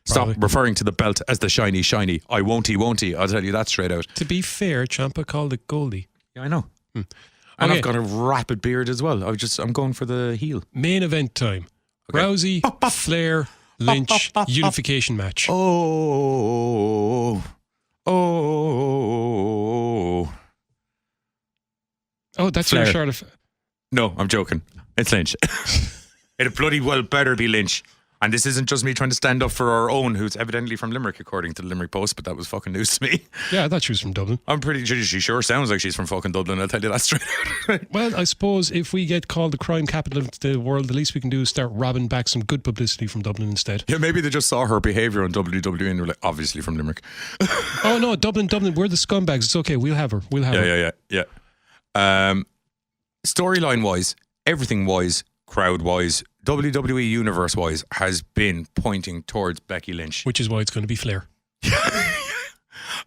Speaker 2: Stop
Speaker 1: Probably.
Speaker 2: referring to the belt as the shiny. I won't. I'll tell you that straight out.
Speaker 1: To be fair, Ciampa called it Goldie.
Speaker 2: Yeah, I know. And
Speaker 1: Okay.
Speaker 2: I've got a rapid beard as well. I'm going for the heel.
Speaker 1: Main event time.
Speaker 2: Okay.
Speaker 1: Rousey, Flair, Lynch, unification match.
Speaker 2: Oh.
Speaker 1: Oh, that's
Speaker 2: Flair.
Speaker 1: your short of...
Speaker 2: No, I'm joking. It's Lynch. It bloody well better be Lynch. And this isn't just me trying to stand up for our own, who's evidently from Limerick, according to the Limerick Post, but that was fucking news to me.
Speaker 1: Yeah, I thought she was from Dublin.
Speaker 2: I'm pretty sure she sure sounds like she's from fucking Dublin, I'll tell you that straight out.
Speaker 1: Well, I suppose if we get called the crime capital of the world, the least we can do is start robbing back some good publicity from Dublin instead.
Speaker 2: Yeah, maybe they just saw her behaviour on WWE and were like, obviously from Limerick.
Speaker 1: Oh, no, Dublin, we're the scumbags. It's okay, we'll have her.
Speaker 2: Yeah. Storyline-wise, everything-wise, crowd-wise, WWE Universe-wise, has been pointing towards Becky Lynch.
Speaker 1: Which is why it's going to be Flair.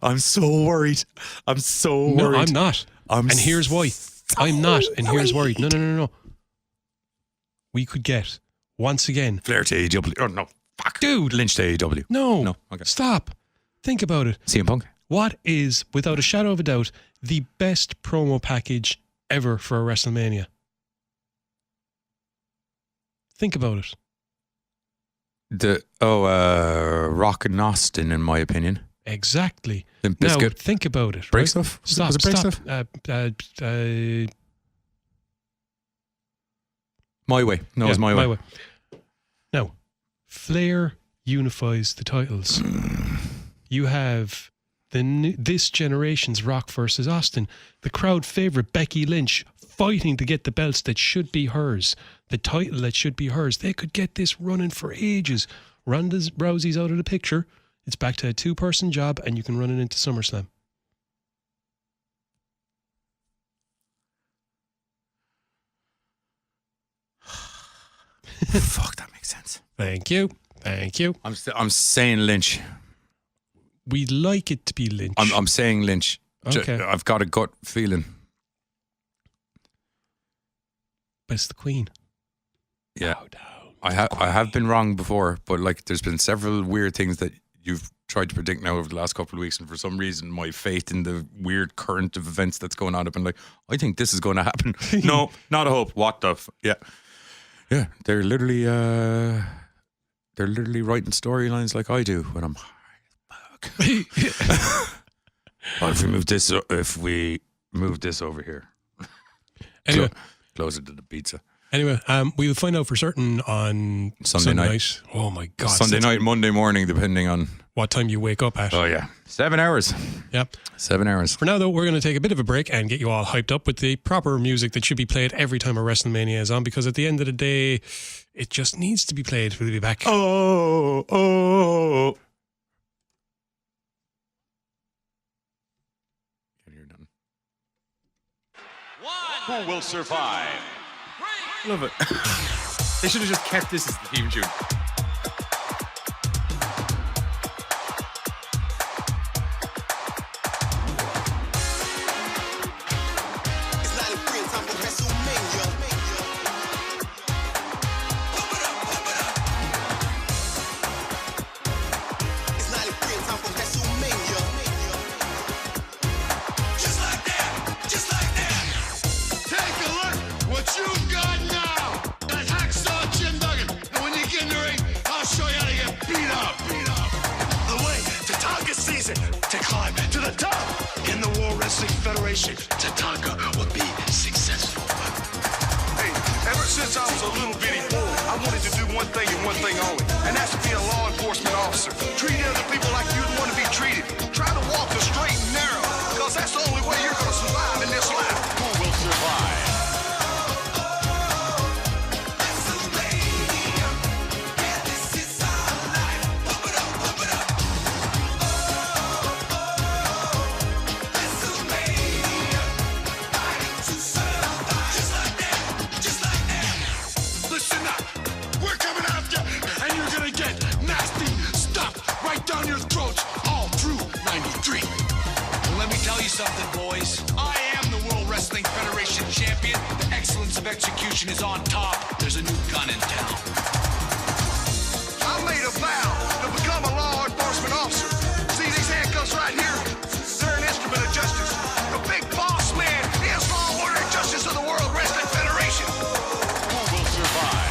Speaker 2: I'm so worried.
Speaker 1: No, I'm not. And here's why. I'm not. And here's worried. No. We could get, once again...
Speaker 2: Flair to AEW. Oh, no. Fuck.
Speaker 1: Dude.
Speaker 2: Lynch to AEW.
Speaker 1: No.
Speaker 2: Okay.
Speaker 1: Stop. Think about it.
Speaker 2: CM Punk.
Speaker 1: What is, without a shadow of a doubt, the best promo package ever for a WrestleMania? Think about it.
Speaker 2: Rock and Austin, in my opinion.
Speaker 1: Exactly.
Speaker 2: Limp
Speaker 1: Now,
Speaker 2: Bizkit.
Speaker 1: think about it.
Speaker 2: Break
Speaker 1: Right?
Speaker 2: stuff?
Speaker 1: Stop.
Speaker 2: Was it break
Speaker 1: Stop.
Speaker 2: stuff? My Way. No, it was My Way.
Speaker 1: Now, Flair unifies the titles. You have this generation's Rock versus Austin, the crowd favorite Becky Lynch fighting to get the belts that should be hers, the title that should be hers. They could get this running for ages. Rousey's out of the picture. It's back to a 2-person job, and you can run it into SummerSlam.
Speaker 2: Fuck, that makes sense.
Speaker 1: Thank you.
Speaker 2: I'm saying Lynch.
Speaker 1: We'd like it to be Lynch.
Speaker 2: I'm saying Lynch.
Speaker 1: Okay.
Speaker 2: I've got a gut feeling.
Speaker 1: But it's the Queen.
Speaker 2: Yeah.
Speaker 1: Bow down.
Speaker 2: I have been wrong before, but like there's been several weird things that you've tried to predict now over the last couple of weeks, and for some reason my faith in the weird current of events that's going on, I've been like, I think this is going to happen. No, not a hope. What the yeah. They're literally writing storylines like I do when I'm high as fuck. Well, if we move this over here,
Speaker 1: Anyway.
Speaker 2: closer to the pizza.
Speaker 1: Anyway, we'll find out for certain on
Speaker 2: Sunday night.
Speaker 1: Oh my God.
Speaker 2: Sunday night, Monday morning, depending on
Speaker 1: what time you wake up at.
Speaker 2: Oh yeah, 7 hours.
Speaker 1: Yep.
Speaker 2: 7 hours.
Speaker 1: For now, though, we're going to take a bit of a break and get you all hyped up with the proper music that should be played every time a WrestleMania is on, because at the end of the day, it just needs to be played. We'll be back.
Speaker 2: Oh. You're done.
Speaker 3: Who will survive?
Speaker 2: Love it. They should have just kept this as the theme tune.
Speaker 3: It's 93 time for WrestleMania. Wrestling Federation, Tatanka would be successful.
Speaker 4: Hey, ever since I was a little bitty boy, I wanted to do one thing and one thing only, and that's to be a law enforcement officer. Treat other people like you'd want to be treated. Try to walk the straight and narrow, because that's the only way you're going to survive in this life.
Speaker 3: Who will survive?
Speaker 4: Listen up. We're coming after you, and you're going to get nasty stuff right down your throats all through 93.
Speaker 3: Well, let me tell you something, boys. I am the World Wrestling Federation champion. The excellence of execution is on top. There's a new gun in town.
Speaker 4: I made a vow to become a law enforcement officer. See these handcuffs right here? They're an instrument of justice. The big boss man is law, order, and justice of the World Wrestling Federation.
Speaker 3: Who will survive?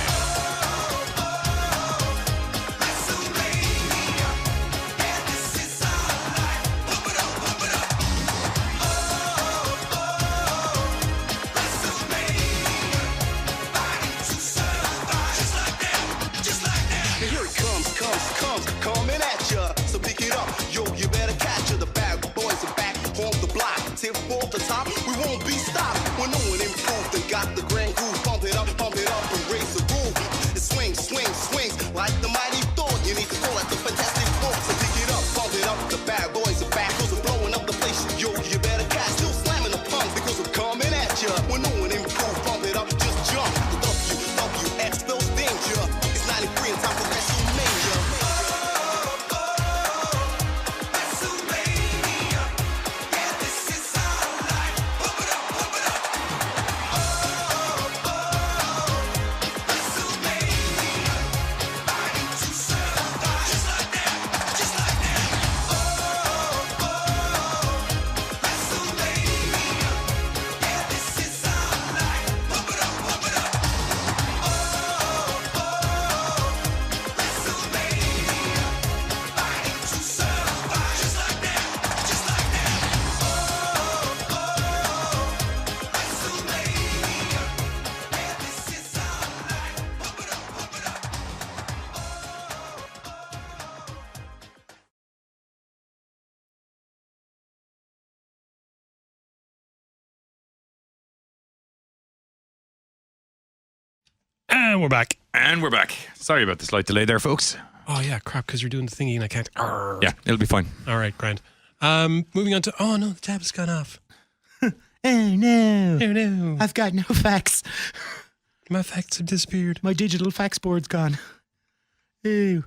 Speaker 5: And here it comes, coming at ya. So pick it up, yo, you better catch ya. The bad boys are back on the block. Tip for the top, we won't be stopped. When no one improved and got the grand groove. Pump it up, and raise the groove. It swings, like the mighty Thor. You need to call it the Fantastic Four. So pick it up, the bad boys are back. Cause we're blowing up the place, yo, you better catch. Still slamming the pump because we're coming at ya. When no one improved, pump it up, just jump. The WWF spells danger. It's 93 and time for WrestleMania.
Speaker 1: And we're back.
Speaker 2: And we're back. Sorry about the slight delay there, folks.
Speaker 1: Oh, yeah, crap, because you're doing the thingy and I can't. Arrgh.
Speaker 2: Yeah, it'll be fine.
Speaker 1: All right, grand. Moving on to. Oh, no, the tab has gone off.
Speaker 2: Oh, no.
Speaker 1: Oh, no.
Speaker 2: I've got no fax.
Speaker 1: My facts have disappeared.
Speaker 2: My digital fax board's gone. Ew.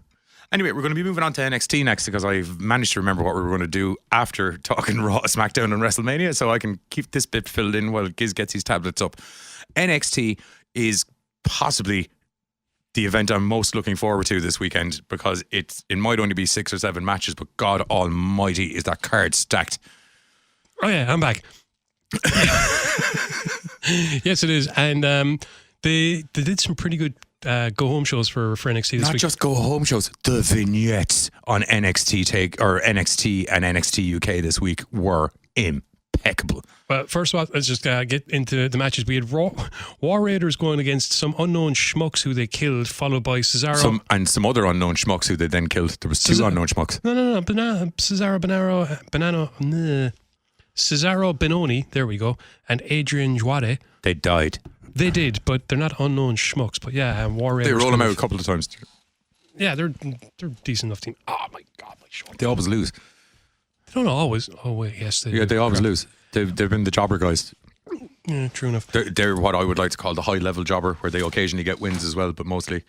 Speaker 2: Anyway, we're going to be moving on to NXT next because I've managed to remember what we were going to do after talking Raw, SmackDown and WrestleMania, so I can keep this bit filled in while Giz gets his tablets up. NXT is possibly the event I'm most looking forward to this weekend because it might only be 6 or 7 matches, but God almighty is that card stacked.
Speaker 1: Oh, yeah, I'm back. Yes, it is. And they did some pretty good go-home shows for NXT this
Speaker 2: Not
Speaker 1: week.
Speaker 2: just go-home shows, the vignettes on NXT and NXT UK this week were impeccable.
Speaker 1: Well, first of all, let's just get into the matches. We had War Raiders going against some unknown schmucks who they killed, followed by Cesaro.
Speaker 2: Some other unknown schmucks who they then killed. There was 2 unknown schmucks.
Speaker 1: No. Cesaro Benoni, there we go, and Adrian Juarez.
Speaker 2: They died.
Speaker 1: They did, but they're not unknown schmucks. But yeah, War Raiders.
Speaker 2: They roll them out a couple of times.
Speaker 1: Yeah, they're a decent enough team. Oh my God, my shoulder.
Speaker 2: They always lose.
Speaker 1: They don't always. Oh wait, yes, they.
Speaker 2: Yeah, they always lose. They've been the jobber guys.
Speaker 1: Yeah, true enough.
Speaker 2: They're what I would like to call the high level jobber, where they occasionally get wins as well, but mostly.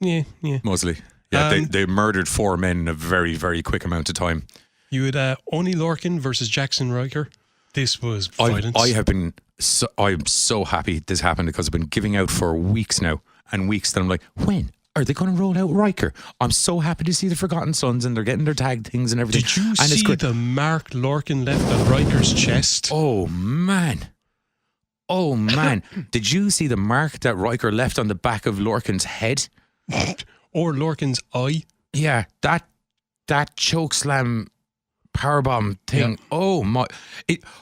Speaker 1: Yeah.
Speaker 2: Mostly. Yeah, they murdered 4 men in a very, very quick amount of time.
Speaker 1: You had Oni Lorcan versus Jackson Riker. This was violence.
Speaker 2: I'm so happy this happened because I've been giving out for weeks now and weeks that I'm like, when are they going to roll out Riker? I'm so happy to see the Forgotten Sons and they're getting their tag things and everything.
Speaker 1: Did you
Speaker 2: and
Speaker 1: see the mark Lorcan left on Riker's chest?
Speaker 2: Oh man. Did you see the mark that Riker left on the back of Lorcan's head?
Speaker 1: Or Lorcan's eye?
Speaker 2: Yeah, that choke slam powerbomb thing. Oh my!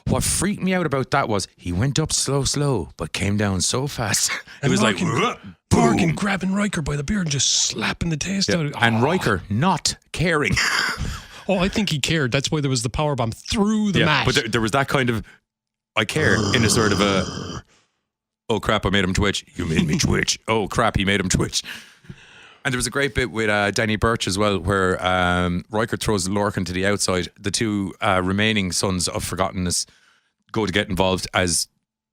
Speaker 2: What freaked me out about that was he went up slow, but came down so fast. It was like
Speaker 1: Larkin grabbing Riker by the beard and just slapping the taste out of it.
Speaker 2: And Riker not caring.
Speaker 1: Oh, I think he cared. That's why there was the powerbomb through the mat.
Speaker 2: But there was that kind of I care in a sort of a oh crap, I made him twitch. You made me twitch. Oh crap, he made him twitch. And there was a great bit with Danny Birch as well, where Riker throws Lorcan to the outside. The two remaining sons of Forgottenness go to get involved, as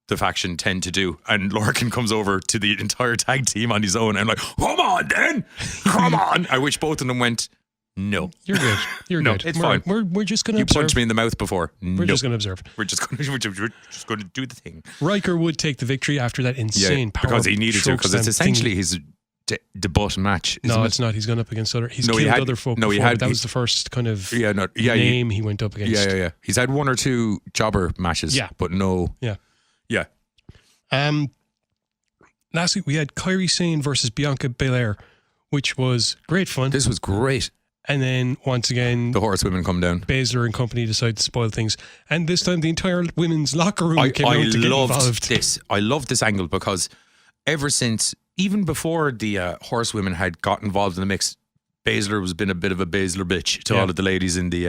Speaker 2: the faction tend to do. And Lorcan comes over to the entire tag team on his own and like, come on then, come on. At which both of them went, no.
Speaker 1: You're good. You're
Speaker 2: no,
Speaker 1: good.
Speaker 2: It's fine.
Speaker 1: We're just going to
Speaker 2: You
Speaker 1: observe.
Speaker 2: punched me in the mouth before.
Speaker 1: We're just going to observe.
Speaker 2: We're just going to do the thing.
Speaker 1: Riker would take the victory after that insane power.
Speaker 2: Because he needed to, because it's essentially his debut match.
Speaker 1: No,
Speaker 2: it?
Speaker 1: it's not. He's gone up against other. He's
Speaker 2: No,
Speaker 1: killed other folk.
Speaker 2: no, he
Speaker 1: before,
Speaker 2: had-
Speaker 1: but that was the first kind of
Speaker 2: name
Speaker 1: he went up against.
Speaker 2: Yeah. He's had one or two jobber matches.
Speaker 1: Yeah.
Speaker 2: But no.
Speaker 1: Yeah.
Speaker 2: Yeah.
Speaker 1: Last week we had Kairi Sane versus Bianca Belair, which was great fun.
Speaker 2: This was great.
Speaker 1: And then once again,
Speaker 2: The horsewomen come down.
Speaker 1: Baszler and company decide to spoil things. And this time the entire women's locker room came out to get involved.
Speaker 2: I loved this angle because ever since, even before the horsewomen had got involved in the mix, Baszler was been a bit of a Baszler bitch to all of the ladies in the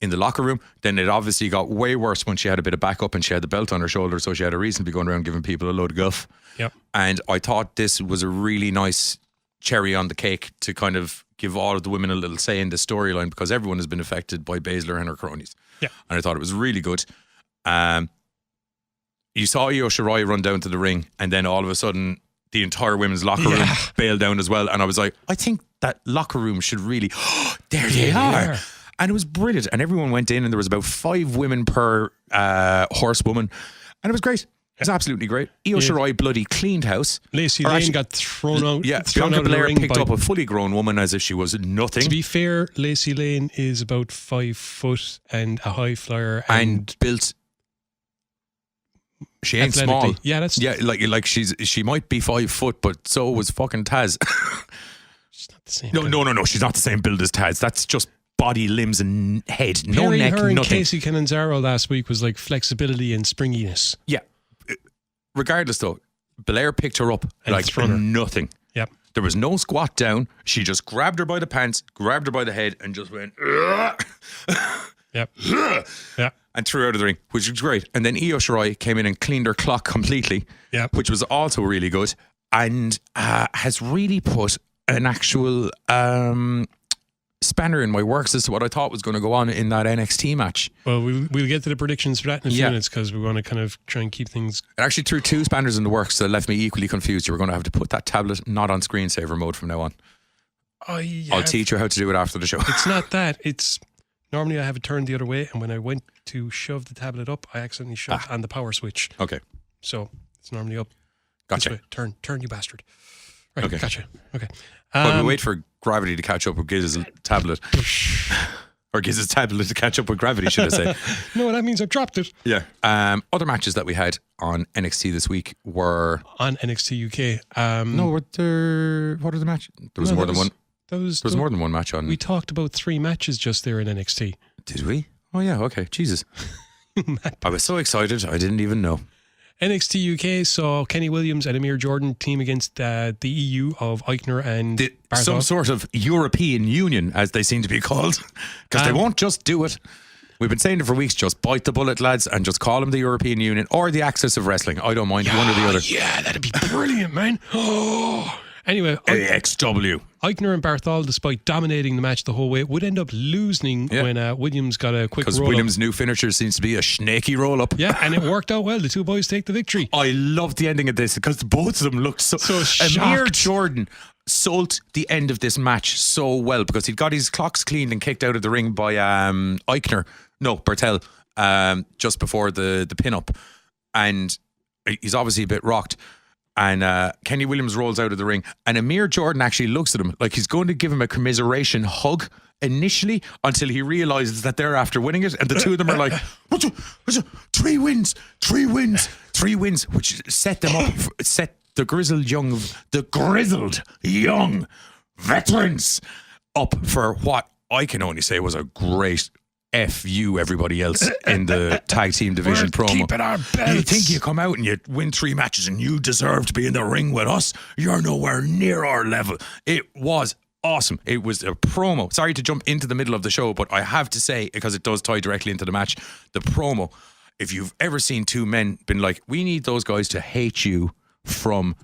Speaker 2: in the locker room. Then it obviously got way worse when she had a bit of backup and she had the belt on her shoulder, so she had a reason to be going around giving people a load of guff.
Speaker 1: Yep.
Speaker 2: And I thought this was a really nice cherry on the cake to kind of give all of the women a little say in the storyline, because everyone has been affected by Baszler and her cronies.
Speaker 1: Yeah.
Speaker 2: And I thought it was really good. You saw Io Shirai run down to the ring, and then all of a sudden the entire women's locker room bailed down as well. And I was like, I think that locker room should really, there they are. And it was brilliant. And everyone went in, and there was about 5 women per horsewoman. And it was great. It was absolutely great. Io Shirai bloody cleaned house.
Speaker 1: Lacey Lane got thrown out.
Speaker 2: Yeah,
Speaker 1: thrown
Speaker 2: Bianca
Speaker 1: out of the
Speaker 2: Belair
Speaker 1: ring
Speaker 2: picked
Speaker 1: by-
Speaker 2: up a fully grown woman as if she was nothing.
Speaker 1: To be fair, Lacey Lane is about 5 foot and a high flyer
Speaker 2: and built. She ain't small.
Speaker 1: athletically. Yeah, that's
Speaker 2: like she might be 5 foot, but so was fucking Taz.
Speaker 1: she's not the same.
Speaker 2: No. She's not the same build as Taz. That's just body, limbs, and head. No
Speaker 1: Perry,
Speaker 2: neck,
Speaker 1: her and
Speaker 2: nothing.
Speaker 1: Casey Cananzaro last week was like flexibility and springiness.
Speaker 2: Yeah. Regardless, though, Belair picked her up
Speaker 1: And
Speaker 2: like
Speaker 1: thrown her.
Speaker 2: nothing.
Speaker 1: Yep.
Speaker 2: There was no squat down. She just grabbed her by the pants, grabbed her by the head, and just went.
Speaker 1: Yep. Yeah.
Speaker 2: And threw her out of the ring, which was great. And then Io Shirai came in and cleaned her clock completely, which was also really good, and has really put an actual spanner in my works as to what I thought was going to go on in that NXT match.
Speaker 1: Well, we'll get to the predictions for that in a few minutes, because we want to kind of try and keep things.
Speaker 2: It actually threw 2 spanners in the works that left me equally confused. You were going to have to put that tablet not on screensaver mode from now on. I'll teach you how to do it after the show.
Speaker 1: It's not that. It's normally I have it turned the other way, and when I went to shove the tablet up, I accidentally shoved on the power switch.
Speaker 2: Okay.
Speaker 1: So it's normally up.
Speaker 2: Gotcha.
Speaker 1: This way. Turn, you bastard. Right.
Speaker 2: Okay.
Speaker 1: Gotcha. Okay.
Speaker 2: But we wait for gravity to catch up with Giz's tablet. Or Giz's tablet to catch up with gravity, should I say.
Speaker 1: No, that means I dropped it.
Speaker 2: Yeah. Other matches that we had on NXT this week were...
Speaker 1: On NXT UK.
Speaker 2: what are the matches? There was more than one. There was more than one match on...
Speaker 1: We talked about 3 matches just there in NXT.
Speaker 2: Did we? Oh, yeah. Okay. Jesus. I was so excited, I didn't even know.
Speaker 1: NXT UK saw Kenny Williams and Amir Jordan team against the EU of Eichner and Barthol.
Speaker 2: Some sort of European Union, as they seem to be called, because they won't just do it. We've been saying it for weeks. Just bite the bullet, lads, and just call them the European Union or the Axis of Wrestling. I don't mind one or the other.
Speaker 1: Yeah, that'd be brilliant, man. Anyway,
Speaker 2: AXW.
Speaker 1: Eichner and Barthol, despite dominating the match the whole way, would end up losing when Williams got a quick roll-up.
Speaker 2: Because Williams' new finisher seems to be a snaky roll-up.
Speaker 1: Yeah, and it worked out well. The 2 boys take the victory.
Speaker 2: I love the ending of this because both of them looked so
Speaker 1: shocked.
Speaker 2: Amir Jordan sold the end of this match so well because he'd got his clocks cleaned and kicked out of the ring by Bertel, just before the pin-up. And he's obviously a bit rocked. And Kenny Williams rolls out of the ring, and Amir Jordan actually looks at him like he's going to give him a commiseration hug initially until he realizes that they're after winning it. And the two of them are like, what's 3 wins, which set them up, set the grizzled young veterans up for what I can only say was a great F you, everybody else in the tag team division promo.
Speaker 1: Keeping our belts.
Speaker 2: You think you come out and you win 3 matches and you deserve to be in the ring with us? You're nowhere near our level. It was awesome. It was a promo. Sorry to jump into the middle of the show, but I have to say, because it does tie directly into the match, the promo, if you've ever seen two men been like, we need those guys to hate you from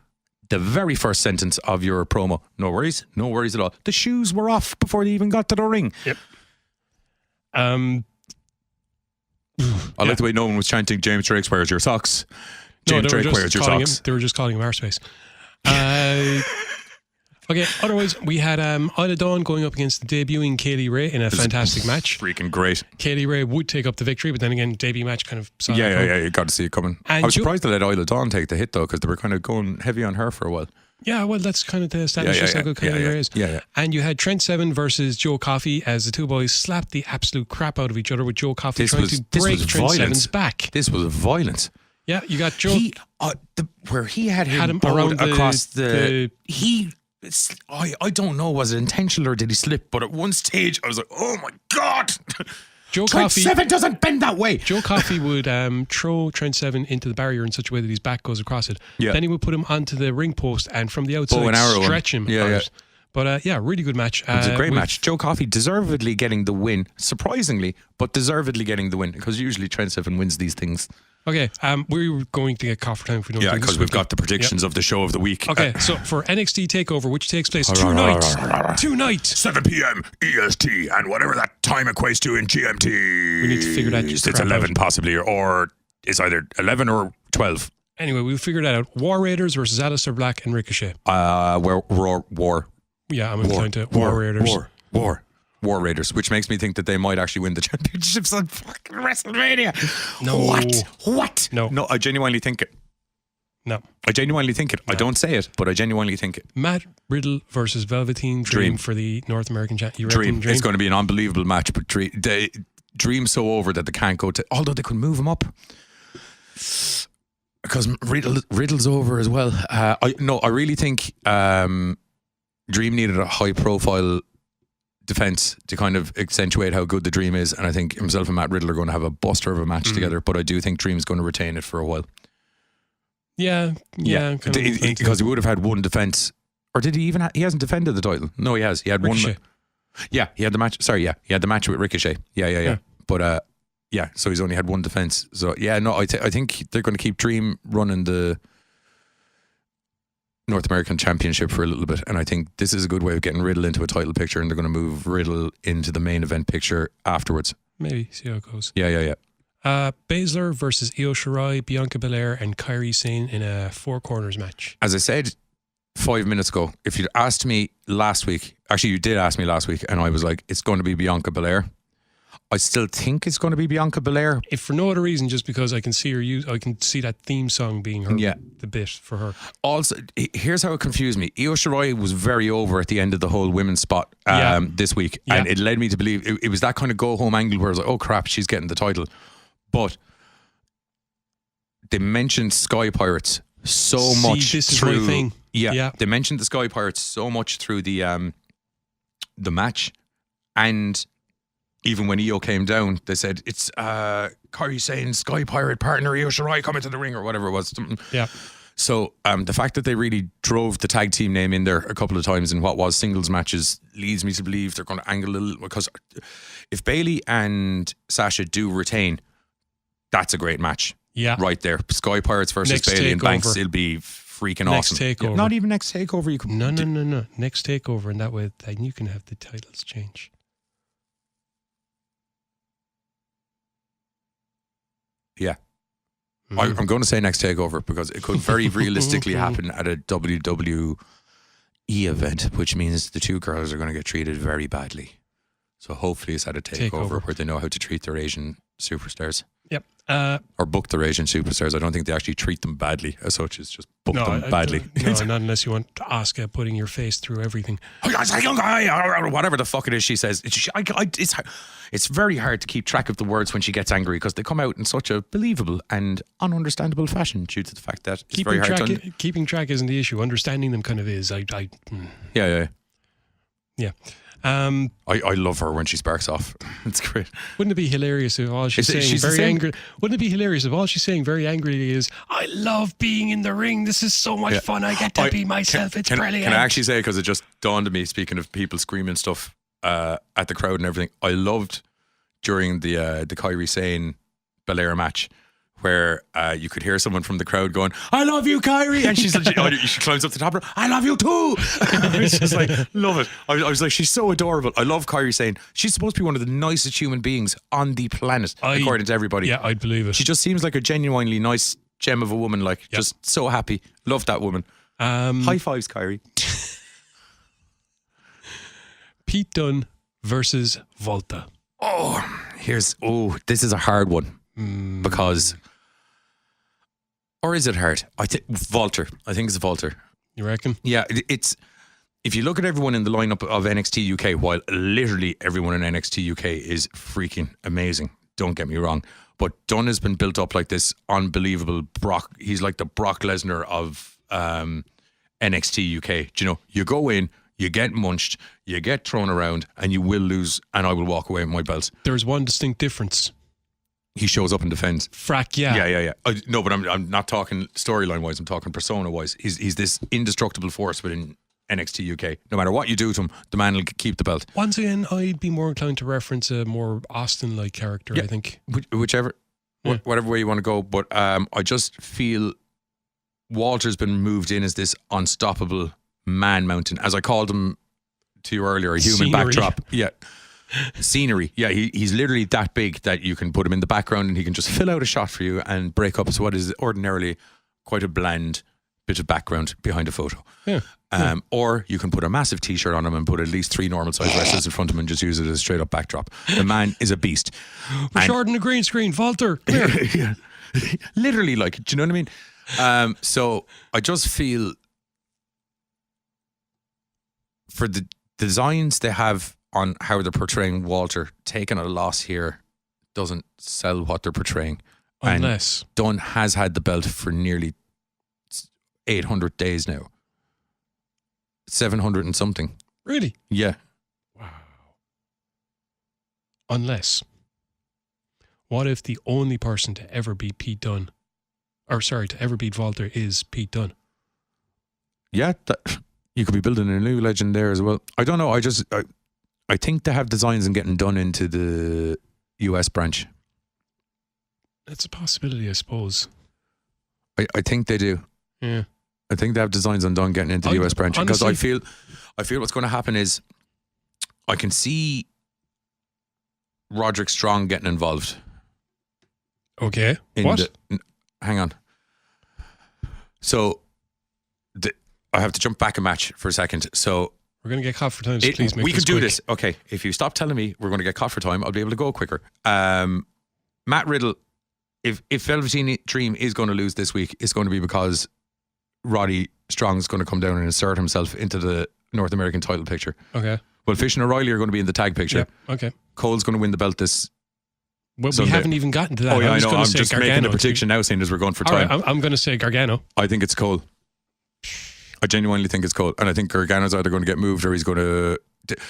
Speaker 2: the very first sentence of your promo. No worries at all. The shoes were off before they even got to the ring.
Speaker 1: Yep.
Speaker 2: I like the way no one was chanting, James Drake, where's your socks? James Drake, where's your socks?
Speaker 1: They were just calling him Arspace. Okay, otherwise, we had Isla Dawn going up against the debuting Kaylee Ray in a fantastic match.
Speaker 2: Freaking great.
Speaker 1: Kaylee Ray would take up the victory, but then again, debut match kind of saw
Speaker 2: Yeah, you got to see it coming.
Speaker 1: And
Speaker 2: I was surprised they let Isla Dawn take the hit, though, because they were kind of going heavy on her for a while.
Speaker 1: Yeah, well, that's kind of to establish just how good Kaylee Ray is.
Speaker 2: Yeah.
Speaker 1: And you had Trent Seven versus Joe Coffey as the two boys slapped the absolute crap out of each other, with Joe Coffey trying to break Trent Seven's back.
Speaker 2: This was violence.
Speaker 1: Yeah, you got Joe.
Speaker 2: Where he had him
Speaker 1: around
Speaker 2: across the I don't know, was it intentional or did he slip? But at one stage, I was like, oh my God.
Speaker 1: Joe
Speaker 2: Trent
Speaker 1: Coffey,
Speaker 2: Seven doesn't bend that way.
Speaker 1: Joe Coffey would throw Trent Seven into the barrier in such a way that his back goes across it.
Speaker 2: Yeah.
Speaker 1: Then he would put him onto the ring post and from the outside stretch him.
Speaker 2: Yeah.
Speaker 1: But really good match.
Speaker 2: It was a great match. Joe Coffey deservedly getting the win, surprisingly, but deservedly getting the win, because usually Trent Seven wins these things.
Speaker 1: Okay, we're going to get coffee time if we don't do this.
Speaker 2: Yeah, because we've got the predictions of the show of the week.
Speaker 1: Okay, so for NXT TakeOver, which takes place tonight,
Speaker 2: 7 p.m. EST, and whatever that time equates to in GMT.
Speaker 1: We need to figure that just
Speaker 2: It's 11 possibly, or it's either 11 or 12.
Speaker 1: Anyway, we'll figure that out. War Raiders versus Aleister Black and Ricochet.
Speaker 2: War.
Speaker 1: Yeah, I'm inclined to War Raiders.
Speaker 2: War Raiders, which makes me think that they might actually win the championships on fucking WrestleMania.
Speaker 1: No.
Speaker 2: What? No, I genuinely think it.
Speaker 1: No.
Speaker 2: I genuinely think it. No. I don't say it, but I genuinely think it.
Speaker 1: Matt Riddle versus Velveteen Dream for the North American
Speaker 2: Dream. It's going to be an unbelievable match, but Dream's so over that they can't go to... Although they could move him up. Because Riddle's over as well. I really think Dream needed a high-profile defense to kind of accentuate how good the Dream is, and I think himself and Matt Riddle are going to have a buster of a match together, but I do think Dream's going to retain it for a while.
Speaker 1: Yeah.
Speaker 2: Because he would have had one defense, or did he even he hasn't defended the title? No, he has. He had
Speaker 1: Ricochet.
Speaker 2: one. Yeah, he had the match. Sorry, he had the match with Ricochet. Yeah. But so he's only had one defense. So I think they're going to keep Dream running the North American Championship for a little bit, and I think this is a good way of getting Riddle into a title picture, and they're going to move Riddle into the main event picture afterwards.
Speaker 1: Maybe, see how it goes.
Speaker 2: Yeah.
Speaker 1: Baszler versus Io Shirai, Bianca Belair and Kairi Sane in a 4 corners match.
Speaker 2: As I said 5 minutes ago, if you'd asked me last week, actually you did ask me last week, and I was like, it's going to be Bianca Belair. I still think it's going to be Bianca Belair.
Speaker 1: If for no other reason, just because I can see her I can see that theme song being her, the bit for her.
Speaker 2: Also, here's how it confused me. Io Shirai was very over at the end of the whole women's spot this week, and it led me to believe it was that kind of go-home angle where I was like, oh crap, she's getting the title. But they mentioned Sky Pirates so much
Speaker 1: this is
Speaker 2: through...
Speaker 1: my thing. Yeah.
Speaker 2: They mentioned the Sky Pirates so much through the match, and... Even when Io came down, they said, it's Kairi Sane, Sky Pirate partner Io Shirai coming to the ring, or whatever it was.
Speaker 1: Yeah.
Speaker 2: So the fact that they really drove the tag team name in there a couple of times in what was singles matches leads me to believe they're going to angle a little, because if Bayley and Sasha do retain, that's a great match.
Speaker 1: Yeah.
Speaker 2: Right there. Sky Pirates versus Bayley and Banks, it'll be freaking awesome.
Speaker 1: Next takeover.
Speaker 2: Not even next takeover. You can
Speaker 1: No. Next takeover, and that way then you can have the titles change.
Speaker 2: Yeah. I'm going to say next takeover because it could very realistically happen at a WWE event, which means the two girls are going to get treated very badly. So hopefully it's at a takeover where they know how to treat their Asian superstars.
Speaker 1: Yep.
Speaker 2: Or book their Asian superstars. I don't think they actually treat them badly as such. It's just book them badly.
Speaker 1: No, not unless you want Asuka putting your face through everything.
Speaker 2: Whatever the fuck it is she says. It's very hard to keep track of the words when she gets angry because they come out in such a believable and ununderstandable fashion due to the fact that it's very hard to...
Speaker 1: Keeping track isn't the issue. Understanding them kind of is.
Speaker 2: Yeah. I love her when she sparks off. It's great.
Speaker 1: Wouldn't it be hilarious if all she's saying
Speaker 2: she's the
Speaker 1: very
Speaker 2: same-
Speaker 1: angry? Wouldn't it be hilarious if all she's saying very angrily is, "I love being in the ring. This is so much fun. I get to be myself. It's brilliant."
Speaker 2: Can I actually say, because it just dawned on me, speaking of people screaming stuff at the crowd and everything, I loved during the Kairi Sane Belair match where you could hear someone from the crowd going, "I love you, Kairi," and she climbs up the top of her, "I love you too." It's just like, love it. I was like, she's so adorable. I love Kairi Sane. She's supposed to be one of the nicest human beings on the planet, according to everybody.
Speaker 1: Yeah, I'd believe it.
Speaker 2: She just seems like a genuinely nice gem of a woman, like just so happy. Love that woman. High fives, Kairi.
Speaker 1: Pete Dunne versus Volta.
Speaker 2: This is a hard one because, or is it hard? I think it's Volter.
Speaker 1: You reckon?
Speaker 2: Yeah, it's, if you look at everyone in the lineup of NXT UK, while literally everyone in NXT UK is freaking amazing, don't get me wrong, but Dunne has been built up like this unbelievable Brock. He's like the Brock Lesnar of NXT UK. Do you know, you go in, you get munched, you get thrown around, and you will lose, and I will walk away with my belt.
Speaker 1: There's one distinct difference.
Speaker 2: He shows up and defends.
Speaker 1: Frack, yeah.
Speaker 2: Yeah. No, but I'm not talking storyline wise. I'm talking persona wise. He's this indestructible force within NXT UK. No matter what you do to him, the man will keep the belt.
Speaker 1: Once again, I'd be more inclined to reference a more Austin-like character, I think.
Speaker 2: Whatever way you want to go. But I just feel Walter's been moved in as this unstoppable man mountain, as I called him to you earlier, a human backdrop. Yeah. Scenery. Yeah, he's literally that big that you can put him in the background and he can just fill out a shot for you and break up what is ordinarily quite a bland bit of background behind a photo.
Speaker 1: Yeah.
Speaker 2: Or you can put a massive t-shirt on him and put at least 3 normal size wrestlers in front of him and just use it as a straight up backdrop. The man is a beast.
Speaker 1: We're short on the green screen. Volter, come here.
Speaker 2: Yeah. Literally, like, do you know what I mean? So I just feel for the designs they have on how they're portraying Walter, taking a loss here doesn't sell what they're portraying.
Speaker 1: Unless
Speaker 2: and Dunne has had the belt for nearly 800 days now. 700 and something.
Speaker 1: Really?
Speaker 2: Yeah.
Speaker 1: Wow. Unless, what if the only person to ever beat Pete Dunne, to ever beat Volter is Pete Dunne?
Speaker 2: Yeah, you could be building a new legend there as well. I don't know. I think they have designs and getting done into the US branch.
Speaker 1: That's a possibility, I suppose.
Speaker 2: I think they do.
Speaker 1: Yeah.
Speaker 2: I think they have designs on Dunne getting into the US branch, because
Speaker 1: honestly,
Speaker 2: I feel what's going to happen is I can see Roderick Strong getting involved.
Speaker 1: Okay.
Speaker 2: Hang on. So I have to jump back a match for a second. So
Speaker 1: we're going to get caught for time, so please make
Speaker 2: we
Speaker 1: this
Speaker 2: can do
Speaker 1: quick.
Speaker 2: this. Okay. If you stop telling me we're going to get caught for time, I'll be able to go quicker. Matt Riddle, if Velveteen Dream is going to lose this week, it's going to be because Roddy Strong's going to come down and insert himself into the North American title picture.
Speaker 1: Okay.
Speaker 2: Well, Fish and O'Reilly are going to be in the tag picture.
Speaker 1: Yeah. Okay.
Speaker 2: Cole's going to win the belt this
Speaker 1: Well,
Speaker 2: Sunday.
Speaker 1: we haven't even gotten to that.
Speaker 2: Oh, yeah, I know. I'm
Speaker 1: say
Speaker 2: just making
Speaker 1: Gargano,
Speaker 2: a prediction now, saying as we're going for
Speaker 1: All
Speaker 2: time.
Speaker 1: right, I'm going to say Gargano.
Speaker 2: I think it's Cole. I genuinely think it's Cole. And I think Gargano's either going to get moved or he's going to...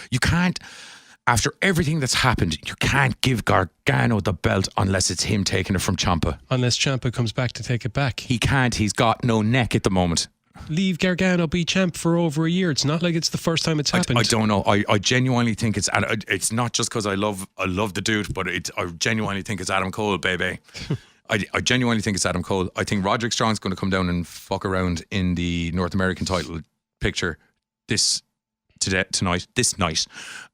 Speaker 2: You can't... After everything that's happened, you can't give Gargano the belt unless it's him taking it from Ciampa.
Speaker 1: Unless Ciampa comes back to take it back.
Speaker 2: He can't. He's got no neck at the moment.
Speaker 1: Leave Gargano be champ for over a year. It's not like it's the first time it's happened.
Speaker 2: I don't know. I genuinely think it's not just because I love the dude, but I genuinely think it's Adam Cole, baby. I genuinely think it's Adam Cole. I think Roderick Strong's going to come down and fuck around in the North American title picture this night,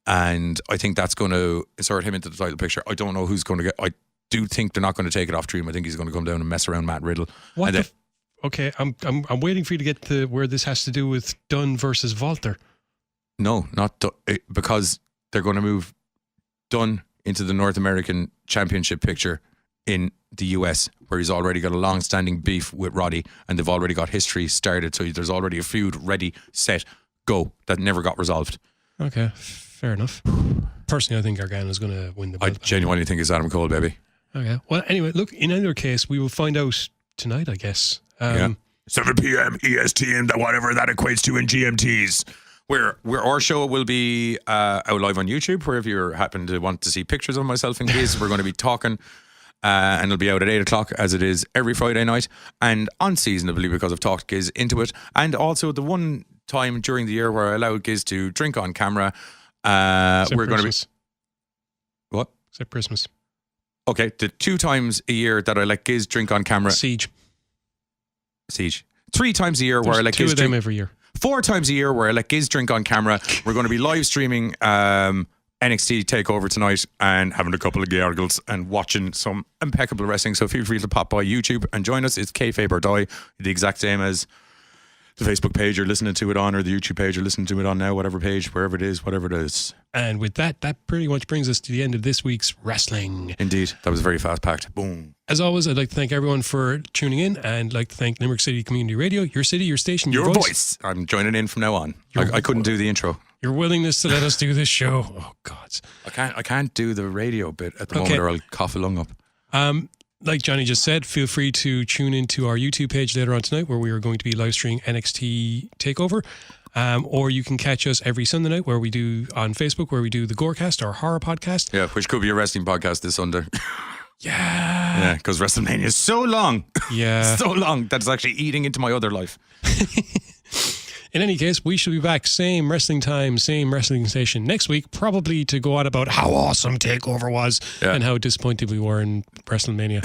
Speaker 2: and I think that's going to insert him into the title picture. I don't know who's going to get. I do think they're not going to take it off Dream. I think he's going to come down and mess around Matt Riddle.
Speaker 1: Okay, I'm waiting for you to get to where this has to do with Dunne versus Volter.
Speaker 2: No, not because they're going to move Dunne into the North American Championship picture in the US, where he's already got a long-standing beef with Roddy, and they've already got history started. So there's already a feud ready, set, go that never got resolved.
Speaker 1: Okay, fair enough. Personally, I think Gargano's going to win the
Speaker 2: I
Speaker 1: belt.
Speaker 2: genuinely think it's Adam Cole, baby.
Speaker 1: Okay. Well, anyway, look, in either case, we will find out tonight, I guess.
Speaker 2: 7 p.m. EST and whatever that equates to in GMTs. where our show will be out live on YouTube, where if you happen to want to see pictures of myself and Giz, we're going to be talking, and it'll be out at 8 o'clock as it is every Friday night, and unseasonably because I've talked Giz into it, and also the one time during the year where I allowed Giz to drink on camera. We're going to be... What?
Speaker 1: Except Christmas.
Speaker 2: Okay, the 2 times a year that I let Giz drink on camera.
Speaker 1: Siege.
Speaker 2: 3 times a year where I let
Speaker 1: Giz
Speaker 2: Giz
Speaker 1: drink. 2 of them
Speaker 2: drink.
Speaker 1: every year.
Speaker 2: 4 times a year where I let Giz drink on camera. We're going to be live streaming NXT TakeOver tonight and having a couple of gargles and watching some impeccable wrestling. So feel free to pop by YouTube and join us. It's Kayfabe or Die, the exact same as the Facebook page you're listening to it on, or the YouTube page you're listening to it on now, whatever page, wherever it is, whatever it is.
Speaker 1: And with that pretty much brings us to the end of this week's wrestling.
Speaker 2: Indeed, that was very fast packed. Boom.
Speaker 1: As always, I'd like to thank everyone for tuning in, and I'd like to thank Limerick City Community Radio, your city, your station,
Speaker 2: Your voice. I'm joining in from now on. I couldn't do the intro.
Speaker 1: Your willingness to let us do this show. Oh, God.
Speaker 2: I can't do the radio bit at the moment, or I'll cough a lung up.
Speaker 1: Like Johnny just said, feel free to tune into our YouTube page later on tonight, where we are going to be live streaming NXT TakeOver. Or you can catch us every Sunday night where we do on Facebook, where we do the Gorecast, our horror podcast.
Speaker 2: Yeah, which could be a wrestling podcast this Sunday.
Speaker 1: Yeah.
Speaker 2: Yeah, because WrestleMania is so long.
Speaker 1: Yeah.
Speaker 2: So long that it's actually eating into my other life.
Speaker 1: In any case, we shall be back same wrestling time, same wrestling station next week, probably to go on about how awesome TakeOver was and how disappointed we were in WrestleMania.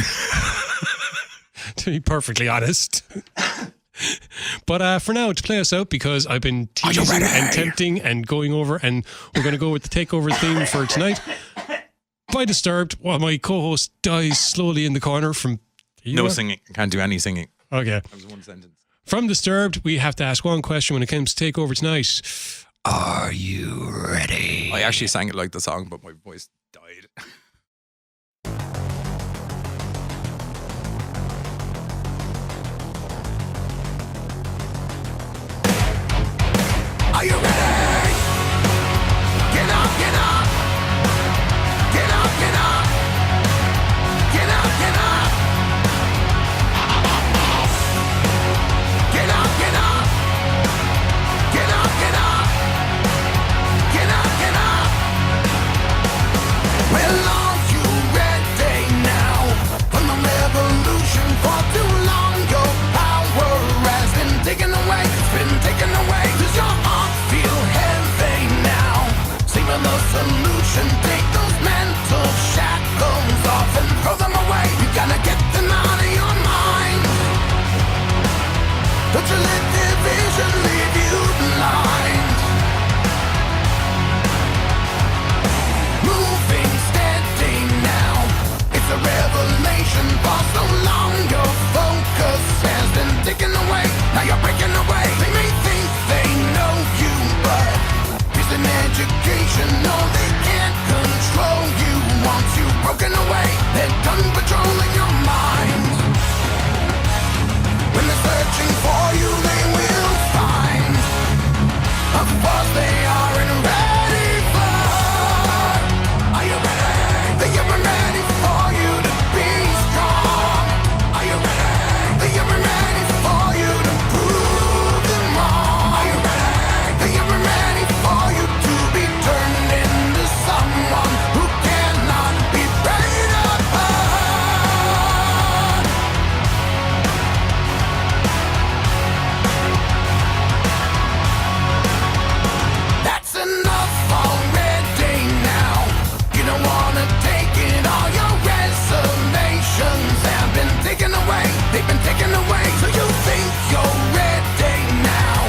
Speaker 1: To be perfectly honest. But for now, to play us out, because I've been teasing and tempting and going over, and we're going to go with the TakeOver theme for tonight. By Disturbed, while my co-host dies slowly in the corner from...
Speaker 2: No singing. Can't do any singing.
Speaker 1: Okay.
Speaker 2: That was one sentence.
Speaker 1: From Disturbed, we have to ask one question when it comes to TakeOver tonight. Are you ready?
Speaker 2: I actually sang it like the song, but my voice died.
Speaker 5: Are you ready? Get up, get up. Get up, get up. Get up, get up. Get up, get up. Get up, get up. Get up, get up. Well, are you ready now? From the revolution for too long, your power has been taken away. It's been taken away. Does your heart feel heavy now? Saving the solution. Take those mental shackles off and throw them away. You gotta get them out of your mind. Don't you let their vision leave you blind. Moving steady now. It's a revelation. For so long your focus has been taken away. Now you're breaking away. They may think they know you, but it's an education. No, they can't control you. Once you've broken away, they're done patrolling your mind. When they're searching for you, they will find. Of course they aren't ready for. Are you ready? They aren't ready for you to be strong. Are you ready? They aren't ready for you to prove them wrong. Are you ready? They aren't ready for you to be turned into someone who cannot be preyed upon. That's enough already now. You don't wanna take it. All your reservations have been taken away. They've been taken away. So you think you're ready now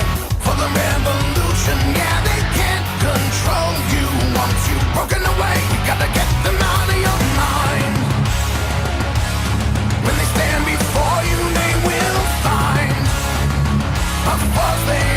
Speaker 5: for the revolution? Yeah, they can't control you once you've broken away. You gotta get them out of your mind. When they stand before you, they will find. Of course they